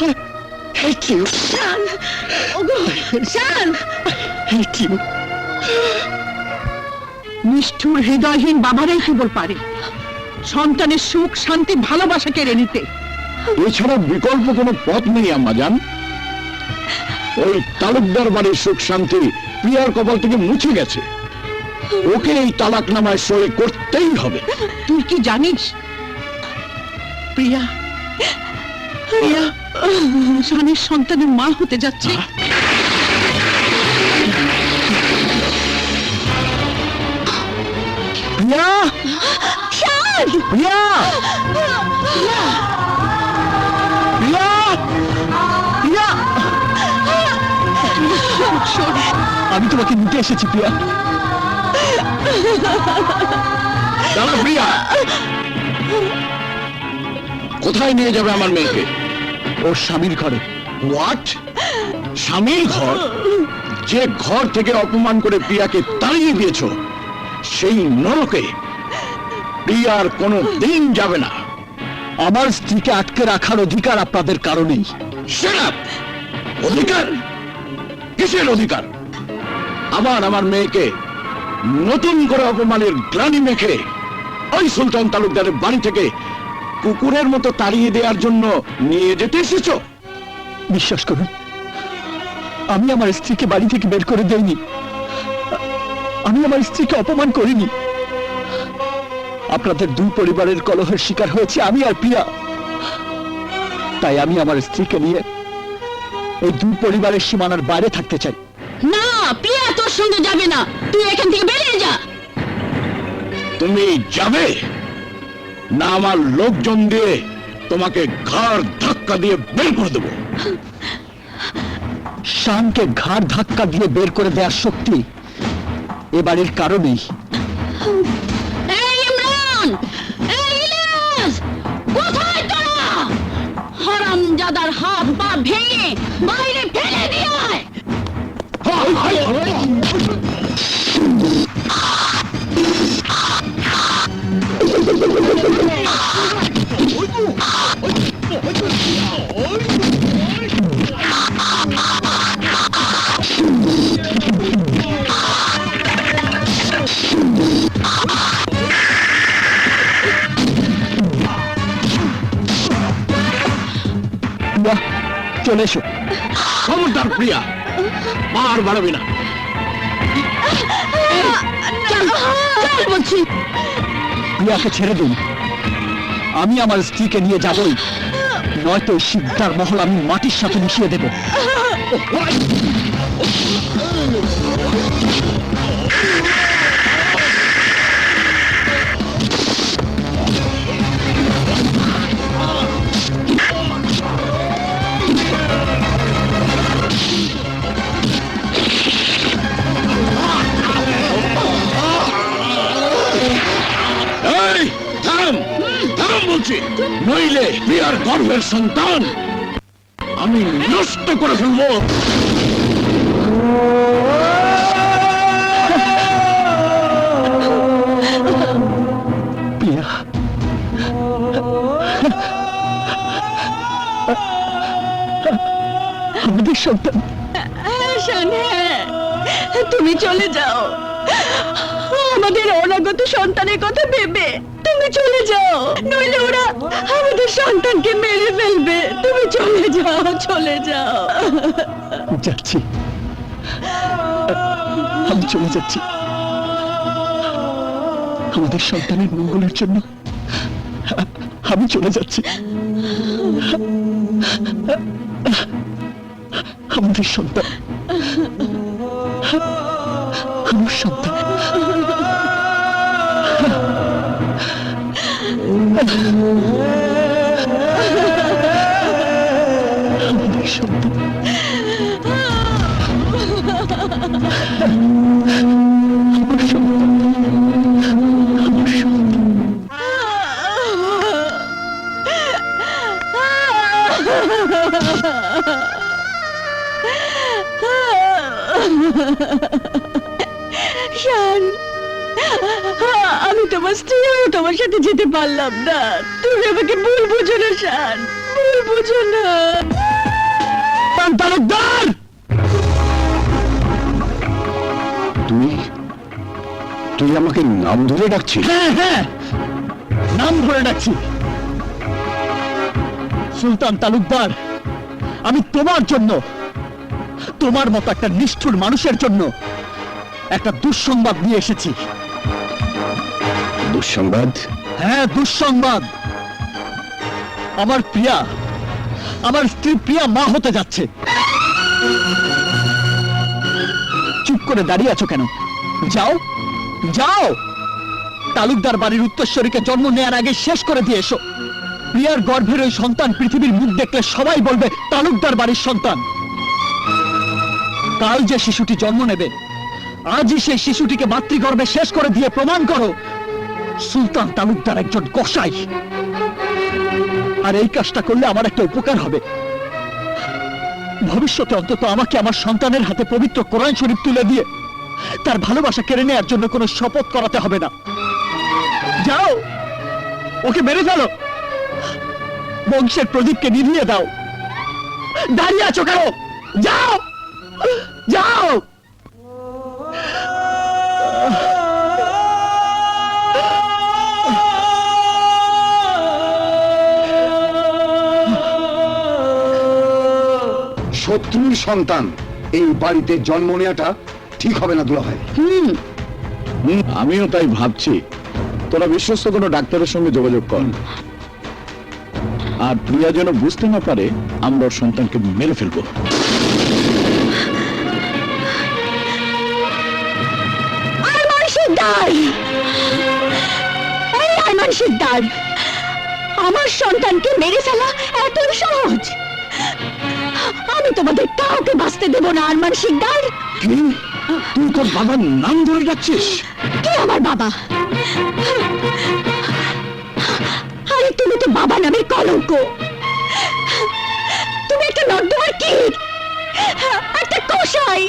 I hate you! শান, ওগো, শান! I hate you! নিষ্ঠুর হৃদয়হীন বাবারাই কেবল পারে সন্তানের সুখ, শান্তি, ভালোবাসা কেড়ে নিতে। এছাড়া বিকল্প কোনো পথ নেই আম্মা জান। ওই তালুকদার বাড়ির সুখ শান্তি প্রিয়ার কপাল থেকে মুছে গেছে। ওকে এই তালাকনামায় সই করতেই হবে। তুই কি জানিস প্রিয়া প্রিয়া শানের সন্তানের মা হতে যাচ্ছে? প্রিয়া, শান! প্রিয়া, প্রিয়া, প্রিয়া, আমি তোমাকে নিতে এসেছি প্রিয়া। দাঁড়া প্রিয়া, কোথায় নিয়ে যাবে আমার মেয়েকে? ওর স্বামীর ঘরে। হোয়াট? স্বামীর ঘর? যে ঘর থেকে অপমান করে প্রিয়াকে তাড়িয়ে দিয়েছো, সেই নরকে প্রিয়ার কোনো দিন যাবে না। আমার স্ত্রীকে আটকে রাখার অধিকার আপনাদের কারণেই। Shut up! অধিকার? কিসের অধিকার? আবার আমার মেয়েকে নতুন করে অপমানের গ্লানি মেখে ওই সুলতান তালুকদারের বাড়ি থেকে কুকুরের মতো তাড়িয়ে দেওয়ার জন্য নিয়ে যেতে এসেছো? বিশ্বাস করুন, আমি আমার স্ত্রীকে বাড়ি থেকে বের করে দেইনি। আমি আমার স্ত্রীকে অপমান করিনি। আপনাদের দুই পরিবারের কলহের শিকার হয়েছে আমি আর প্রিয়া। তাই আমি আমার স্ত্রীকে নিয়ে এই দুই পরিবারের সীমানার বাইরে থাকতে চাই। না, প্রিয়া তোর সঙ্গে যাবে না, তুই এখান থেকে বেরিয়ে যা। তুমি যাবে না? আমার লোকজন দিয়ে তোমাকে ঘাড় ধাক্কা দিয়ে বের করে দেবো। শানকে ঘাড় ধাক্কা দিয়ে বের করে দেওয়ার শক্তি এ বাড়ির কারণেই। এই ইমরান, এই ইলিয়াস, কোথায় তোরা? হারামজাদার হাত পা ভেঙে বাইরে ফেলে দিয়ে আয়। বাহ, চলে এসো। খবরদার প্রিয়া, মার বাড়াবি না। চল বলছি। প্রিয়াকে ছেড়ে দিন। আমি আমার স্ত্রীকে নিয়ে যাবই, নয়তো এই শিকদার মহল আমি মাটির সাথে মিশিয়ে দেব। এই থাম, থাম বলছি, নইলে প্রিয়ার গর্ভের সন্তান আমি নষ্ট করে ফেলবো। প্রিয়া, আমাদের সন্তান। শান, হ্যাঁ, তুমি চলে যাও। আমাদের অনাগত সন্তানের কথা ভেবে তুমি চলে যাও, নইলে ওরা আমাদের সন্তানকে মেরে ফেলবে। তুমি চলে যাও, চলে যাও। যাচ্ছি, আমি চলে যাচ্ছি। আমাদের সন্তানের মঙ্গলের জন্য আমি চলে যাচ্ছি। আমাদের সন্তান, আমার সন্তান। আমাদের সন্তান। আমার সন্তান, আমার সন্তান। শান, আমি তোমার স্ত্রী হয়ে তোমার সাথে যেতে পারলাম না। তুমি আমাকে ভুল বুঝো না শান, ভুল বুঝো না। তালুকদার, তুই আমাকে নাম ধরে ডাকছিস? হ্যাঁ হ্যাঁ, নাম ধরে ডাকছি। সুলতান তালুকদার, আমি তোমার জন্য, তোমার মতো একটা নিষ্ঠুর মানুষের জন্য একটা দুঃসংবাদ নিয়ে এসেছি। দুঃসংবাদ? হ্যাঁ, দুঃসংবাদ। আমার প্রিয়া, আমার স্ত্রী প্রিয়া মা হতে যাচ্ছে। চুপ করে দাঁড়িয়ে আছো কেন? যাও, যাও, তালুকদার বাড়ির উত্তরসূরিকে জন্ম নেয়ার আগে শেষ করে দিয়ে এসো। প্রিয়ার গর্ভের ওই সন্তান পৃথিবীর মুখ দেখলে সবাই বলবে তালুকদার বাড়ির সন্তান। কাল যে শিশুটি জন্ম নেবে, আজই সেই শিশুটিকে মাতৃগর্ভে শেষ করে দিয়ে প্রমাণ করো সুলতান তালুকদার একজন কসাই। আর এই কাজটা করলে আমার একটা উপকার হবে। ভবিষ্যতে অন্তত আমাকে আমার সন্তানের হাতে পবিত্র কোরআন শরীফ তুলে দিয়ে তার ভালোবাসা কেড়ে নেওয়ার জন্য কোনো শপথ করাতে হবে না। যাও, ওকে মেরে ফেলো, বংশের প্রদীপকে নিভিয়ে দাও। দাঁড়িয়ে আছো কেন? যাও, যাও। শত্রুর সন্তান এই বাড়িতে জন্ম নেওয়াটা ঠিক হবে না দুলাভাই। আমিও তাই ভাবছি। তোরা বিশ্বস্ত কোনো ডাক্তারের সঙ্গে যোগাযোগ কর, আর প্রিয়া যেন বুঝতে না পারে আমরা ওর সন্তানকে মেরে ফেলবো। আরমান শিকদার, এই আরমান শিকদার, আমার সন্তানকে মেরে ফেলা এত সহজ? আমি তোমাদের কাউকে বাঁচতে দেব না আরমান শিকদার। কি? তুই তোর বাবার নাম ধরে ডাকছিস? কে আমার বাবা? আরে তুমি তো বাবা নামের কলঙ্ক। তুমি একটা নর্দমার কীট, একটা কসাই।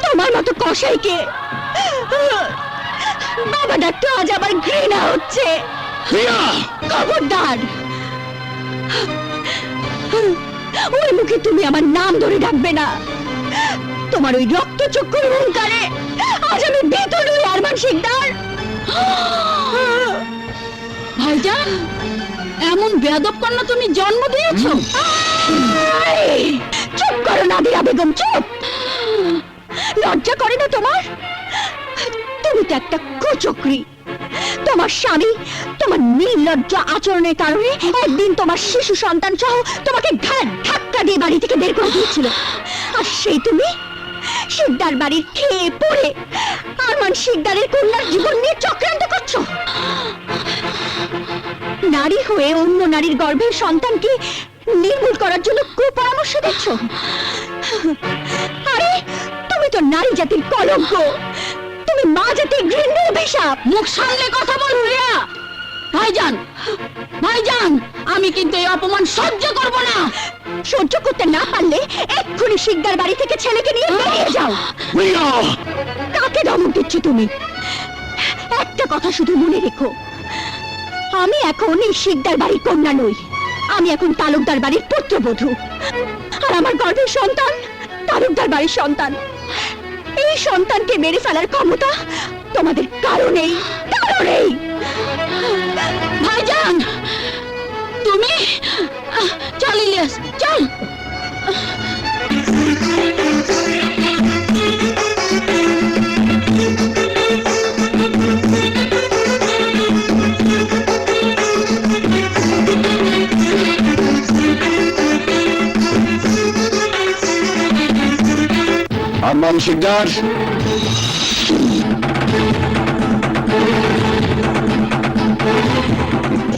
তোমার মতো কসাইকে বাবা ডাকতে আজ আমার ঘৃণা হচ্ছে। প্রিয়া! খবরদার, ওই মুখে তুমি আমার নাম ধরে ডাকবে না। তোমার ওই রক্তচক্ষুর হুঙ্কারে আজ আমি ভীত নই আরমান শিকদার। ভাইজান, এমন বেয়াদব কন্যা তুমি জন্ম দিয়েছো? এই, চুপ করো নাদিরা বেগম, চুপ। লজ্জা করে না তোমার? তুমি তো একটা কুচক্রী। তোমার স্বামী তোমার নির্লজ্জ আচরণের কারণে একদিন তোমার শিশু সন্তান সহ তোমাকে ঘাট ধাক্কা দিয়ে বাড়ি থেকে বের করে দিয়েছিল। আর সেই তুমি শিকদার বাড়ির খেয়ে পড়ে আরমান শিকদারের কন্যার জীবন নিয়ে চক্রান্ত করছো। নারী হয়ে অন্য নারীর গর্ভের সন্তানকে নির্মূল করার জন্য কুপরামর্শ দিচ্ছ। আরে তুমি তো নারী জাতির কলঙ্ক, তুমি মা জাতির ঘৃণ্য অভিশাপ। মুখ সামলে কথা বল রিয়া। ভাইজান, ভাইজান, আমি কিন্তু এই অপমান সহ্য করব না। সহ্য করতে না পারলে এক্ষুনি শিকদার বাড়ি থেকে ছেলেকে নিয়ে বেরিয়ে যাও। প্রিয়া! কাকে ধমক দিচ্ছ তুমি? একটা কথা শুধু মনে রেখো, আমি এখন এই শিকদার বাড়ির কন্যা নই, আমি এখন তালুকদার বাড়ির পুত্রবধূ। আর আমার গর্ভের সন্তান তালুকদার বাড়ির সন্তান। এই সন্তানকে মেরে ফেলার ক্ষমতা তোমাদের কারণেই কারণেই। ভাইজান, তুমি চল ইলিয়াস, চল। আরমান শিকদার,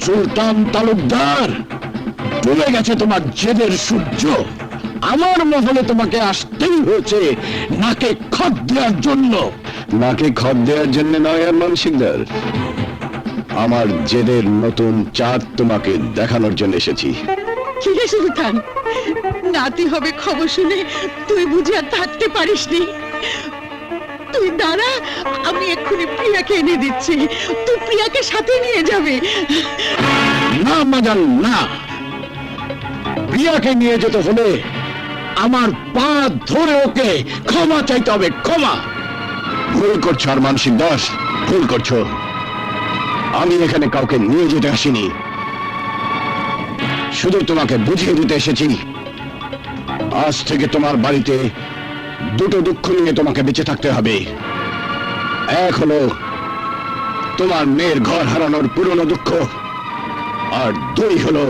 সুলতান তালুকদার, চলে গেছে তোমার জেদের সূর্য। আমার মহলে তোমাকে আসতেই হয়েছে নাকে খত দেওয়ার জন্য। নাকে খত দেওয়ার জন্য নয় আরমান শিকদার, আমার জেদের নতুন চাঁদ তোমাকে দেখানোর জন্য এসেছি। কি রে সুলতান, নাতি হবে খবর শুনে তুই বুঝি আর থাকতে পারিসনি? তুই দাঁড়া, আমি এক্ষুনি প্রিয়াকে এনে দিচ্ছি। তুই প্রিয়াকে সাথে নিয়ে যাবে। না মাজান, না। প্রিয়াকে নিয়ে যেতে হলে আমার পা ধরে ওকে ক্ষমা চাইতে হবে, ক্ষমা। ভুল করছো আরমান শিকদার, ভুল করছো। আমি এখানে কাউকে নিয়ে যেতে আসিনি, শুধু তোমাকে বুঝিয়ে দিতে এসেছি আজ থেকে তোমার বাড়িতে দুটো দুঃখ নিয়ে তোমাকে বেঁচে থাকতে হবে। এক হলো তোমার মেয়ের ঘর হারানোর পুরনো দুঃখ, আর দুই হলো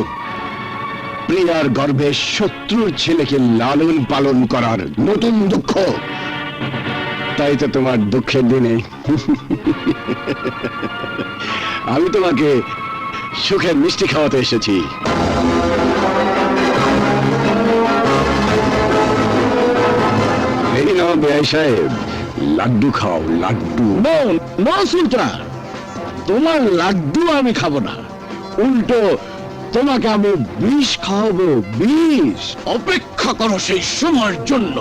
প্রিয়ার গর্ভে শত্রুর ছেলেকে লালন পালন করার নতুন দুঃখ। তাই তো তোমার দুঃখের দিনে আমি তোমাকে সুখের মিষ্টি খাওয়াতে এসেছি। এই নাও বেআই সাহেব, লাড্ডু খাও, লাড্ডু। নো নো সুলতান, তোমার লাড্ডু আমি খাবো না, উল্টো তোমাকে আমি বিষ খাওয়াবো, বিষ। অপেক্ষা করো সেই সময়ের জন্য।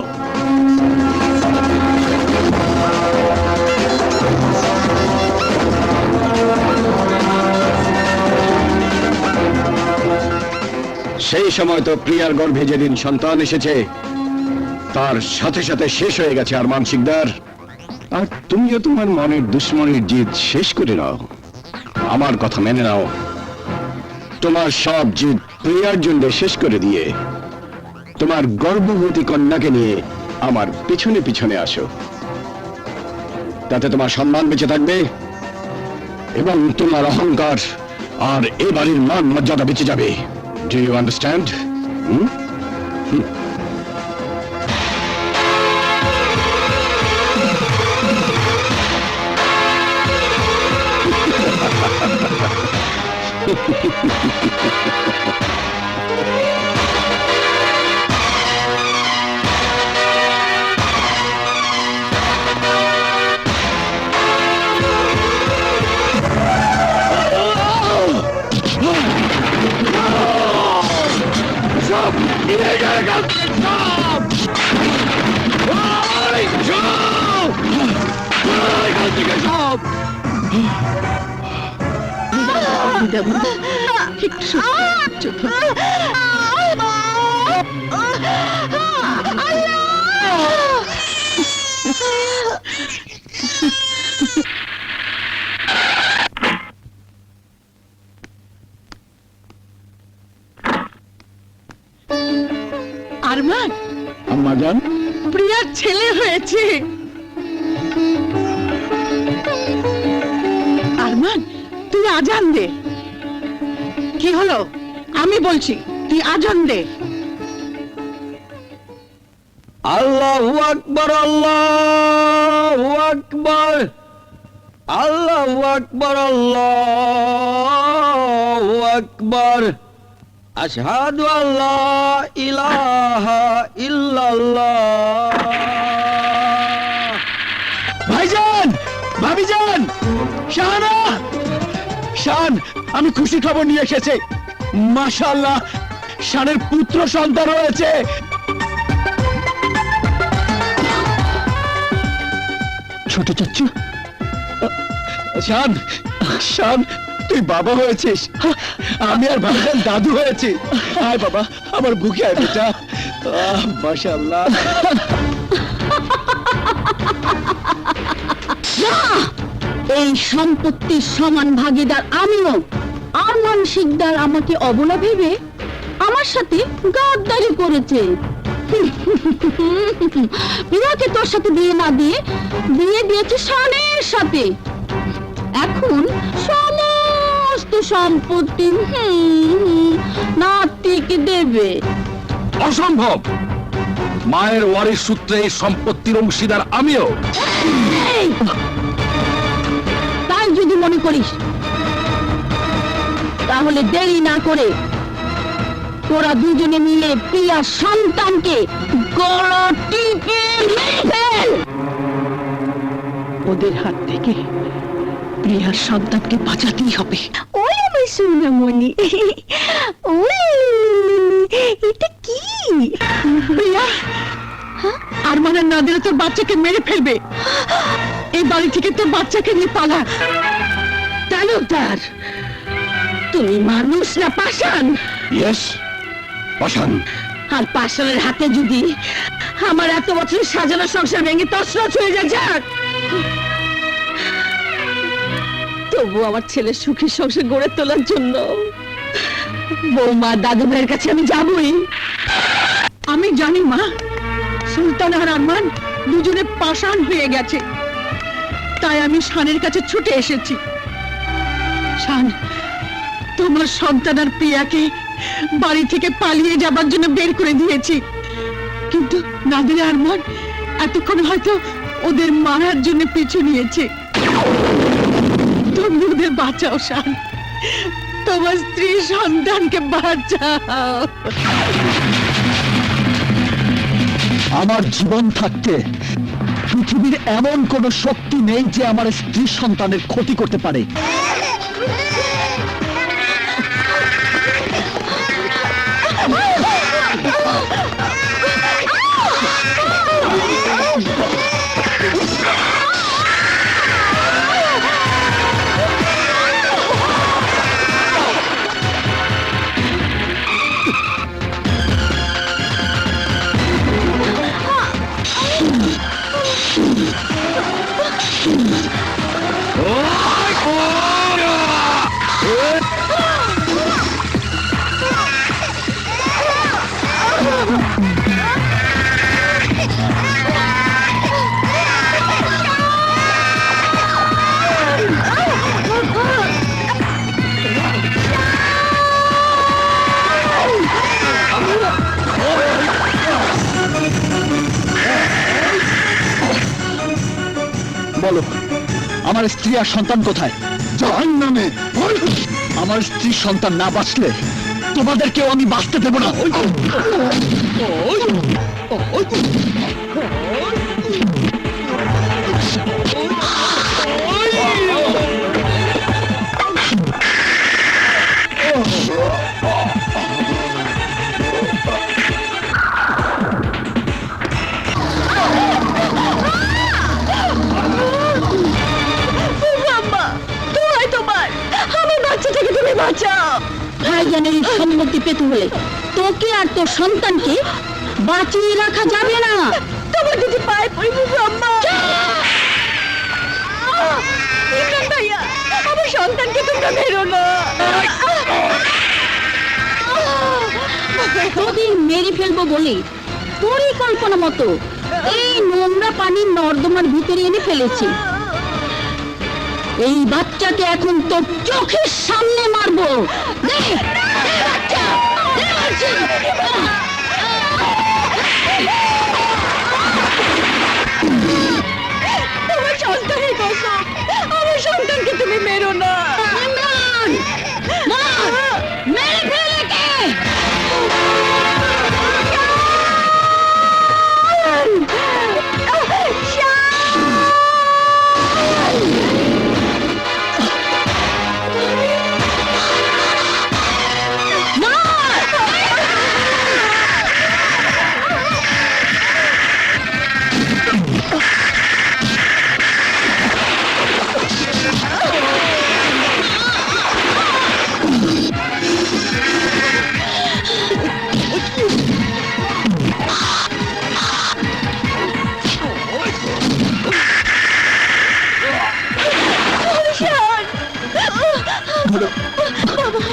সেই সময় তো প্রিয়ার গর্ভে যেদিন সন্তান এসেছে তার সাথে সাথে শেষ হয়ে গেছে আর মানসিকদার। আর তুমিও তোমার মনের দুশ্মনের জিদ শেষ করে নাও, আমার কথা মেনে নাও। তোমার সব জিদ প্রিয়ার জন্য শেষ করে দিয়ে তোমার গর্ভবতী কন্যাকে নিয়ে আমার পিছনে পিছনে আসো, তাতে তোমার সম্মান বেঁচে থাকবে এবং তোমার অহংকার আর এ বাড়ির মান মর্যাদা বেঁচে যাবে। Do you understand? আরমান, আম্মা জান, প্রিয়ার ছেলে হয়েছে। আরমান, তুই আজান দে। কি হলো? আমি বলছি তুই আজান দে। আল্লাহু আকবার, আল্লাহু আকবার, আল্লাহু আকবার, আল্লাহু আকবার, আশহাদু আল্লা ইলাহা ইল্লাল্লাহ। ভাইজান, ভাবিজান, শাহানা, শান, আমি খুশি খবর নিয়ে এসেছি। মাশাআল্লাহ, শানের পুত্র সন্তান হয়েছে। ছোট চাচ্চু, শান, শান, তুই বাবা হয়েছিস, আমি আর ভাইজান দাদু হয়েছি। আয় বাবা, আমার বুকে আয় বেটা। মাশাআল্লাহ। এই সম্পত্তির সমান ভাগীদার আমিও। আরমান শিকদার আমাকে অবলা ভেবে আমার সাথে গাদ্দারি করেছে। প্রিয়াকে তোর সাথে বিয়ে না দিয়ে বিয়ে দিয়েছে শানের সাথে। এখন সমস্ত সম্পত্তি নাতিকে দেবে। অসম্ভব, মায়ের ওয়ারিশ সূত্রে এই সম্পত্তির অংশীদার আমিও। এই! তাই যদি মনে করিস তাহলে দেরি না করে তোরা দুজনে মিলে প্রিয়া সন্তানকে গলা টিপে মেরে ফেল। ওদের হাত থেকে প্রিয়ার সন্তানকে বাঁচাতেই হবে। ওই আমার সোনামণি, ওই এটা কি? প্রিয়া, আরমানের না দিলে তোর বাচ্চাকে মেরে ফেলবে। এই বাড়ি থেকে তোর বাচ্চাকে নিয়ে পালা। তালুকদার, তুমি মানুষ না পাষাণ? ইয়েস, পাষাণ। আর পাষাণের হাতে যদি আমার এত বছর সাজানো সংসার ভেঙে তছনছ হয়ে যায়, যাক, তবু আমার ছেলের সুখী সংসার গড়ে তোলার জন্য বৌমা দাদু ভাইয়ের কাছে আমি যাবই। আমি জানি মা, সুলতান আর আরমান দুজনে পাষাণ হয়ে গেছে, তাই আমি শানের কাছে ছুটে এসেছি। শান, তোমার সন্তান আর প্রিয়াকে বাড়ি থেকে পালিয়ে যাবার জন্য বের করে দিয়েছি, কিন্তু নাদিরা আরমান এতক্ষণ হয়তো ওদের মারার জন্য পিছু নিয়েছে। তুমি ওদের বাঁচাও শান, তোমার স্ত্রী সন্তানকে বাঁচাও। আমার জীবন থাকতে পৃথিবীর এমন কোন শক্তি নেই যে আমার স্ত্রী সন্তানের ক্ষতি করতে পারে। বলো, আমার স্ত্রী আর সন্তান কোথায়? জাহান্নামে। আমার স্ত্রীর সন্তান না বাঁচলে তোমাদেরকেও আমি বাঁচতে দেব না। ভাইজানের এই সম্মতি পেতে হলে তোকে আর তোর সন্তানকে বাঁচিয়ে রাখা যাবে না। তোমার যদি পায়ে পড়ি আম্মা। ইমরান ভাইয়া, আমার সন্তানকে তোমরা মেরো না। তোদের মেরে ফেলবো বলে পরিকল্পনা মতো এই নোংরা পানি নর্দমার ভিতরে এনে ফেলেছি। এই বাচ্চাকে এখন তোর চোখের সামনে মারবো। দে, দে বাচ্চা, দে বলছি। তোমার সন্তানের কসম, আমার সন্তানকে তুমি মেরো না। ইমরান, মার, মেরে ফেল একে।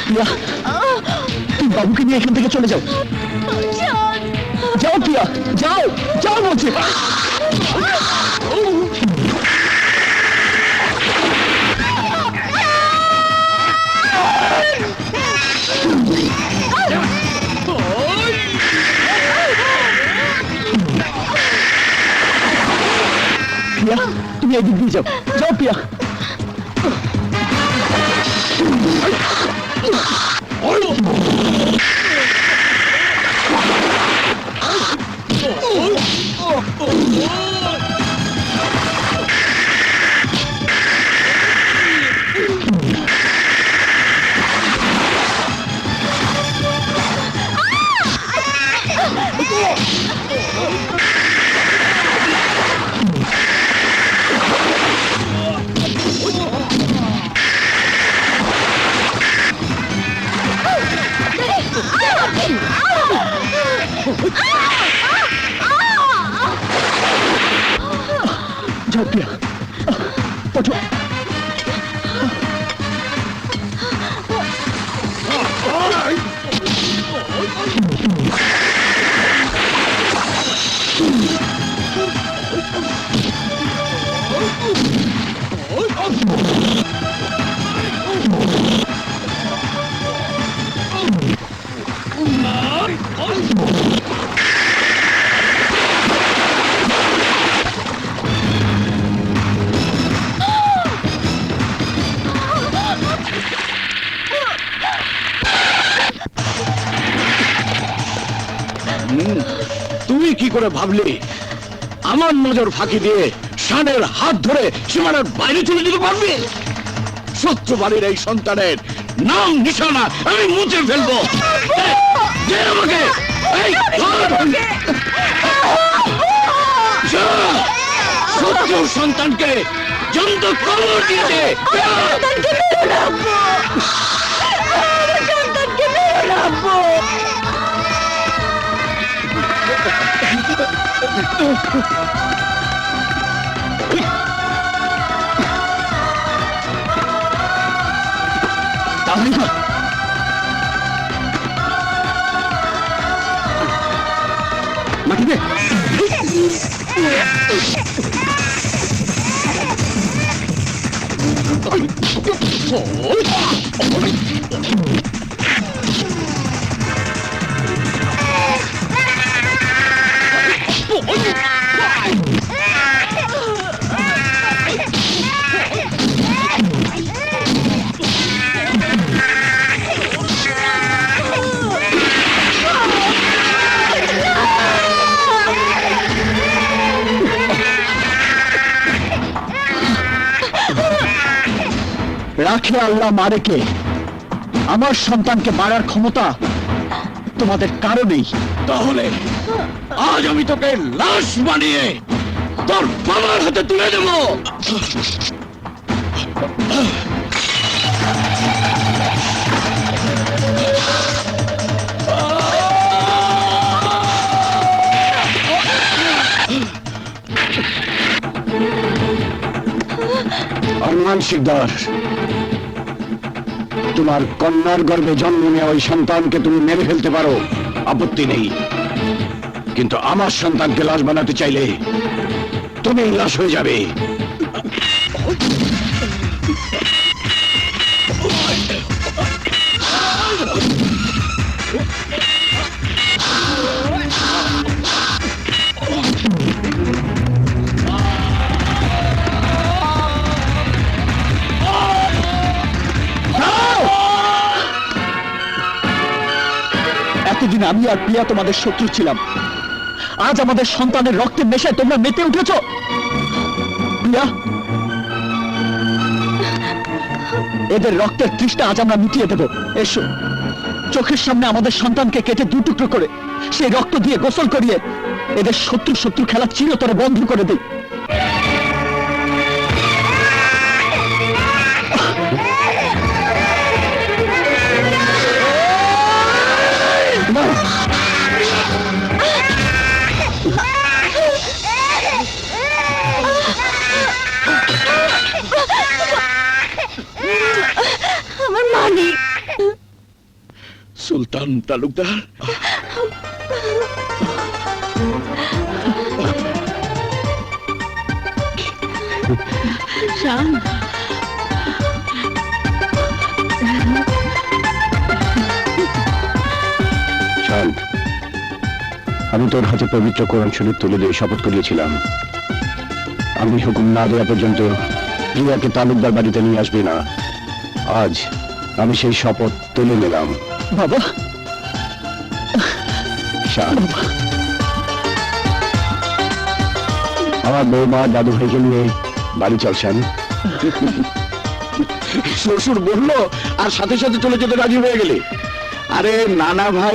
প্রিয়া, তুমি বাবুকে নিয়ে এখান থেকে চলে যাও। যাও প্রিয়া, যাও, যাও বলছি। প্রিয়া, তুমি এদিক দিয়ে যাও, যাও প্রিয়া। যাও প্রিয়া, ওঠো। তুই কি করে ভাবলি আমার নজর ফাঁকি দিয়ে শানের হাত ধরে সীমানার বাইরে চলে যেতে পারবি? শত্রু বাড়ির এই সন্তানের নাম নিশানা আমি মুছে ফেলবো। এই, দে আমাকে। এই, ধর। যা, শত্রুর সন্তানকে জন্ত কবর দিয়ে দে। তাহলে না, মাটি দে। রাখে আল্লাহ মারে কে, আমার সন্তানকে মারার ক্ষমতা তোমাদের কারো নেই। তাহলে আজ আমি তোকে লাশ বানিয়ে তোর বাবার হাতে তুলে দেবো। আরমান শিকদার, তোমার কন্যার গর্ভে জন্ম নেওয়া ওই সন্তানকে তুমি মেরে ফেলতে পারো, আপত্তি নেই, কিন্তু আমার সন্তানকে লাশ বানাতে চাইলে তুমি লাশ হয়ে যাবে। এতদিন আমি আর প্রিয়া তোমাদের শত্রু ছিলাম, আজ আমাদের সন্তানের রক্তের নেশায় তোমরা মেতে উঠেছ। প্রিয়া, এদের রক্তের তৃষ্ণা আজ আমরা মিটিয়ে দেব। এসো, চোখের সামনে আমাদের সন্তানকে কেটে দু টুকরো করে সেই রক্ত দিয়ে গোসল করিয়ে এদের শত্রু শত্রু খেলা চিরতরে বন্ধ করে দিই। আমার মালিক। সুলতান তালুকদার, শান, শান্ত, আমি তোর হাতে পবিত্র কোরআন শরীফ তুলে দিয়ে শপথ করিয়েছিলাম, আমি হুকুম না দেওয়া পর্যন্ত প্রিয়াকে তালুকদার বাড়িতে নিয়ে আসবি না। আজ আমি সেই শপথ তুলে নিলাম। বাবা, শান্ত, আমার বৌমা দাদু ভাইকে নিয়ে বাড়ি চলছেন। শ্বশুর বললো আর সাথে সাথে চলে যেতে রাজি হয়ে গেলে। আরে নানা ভাই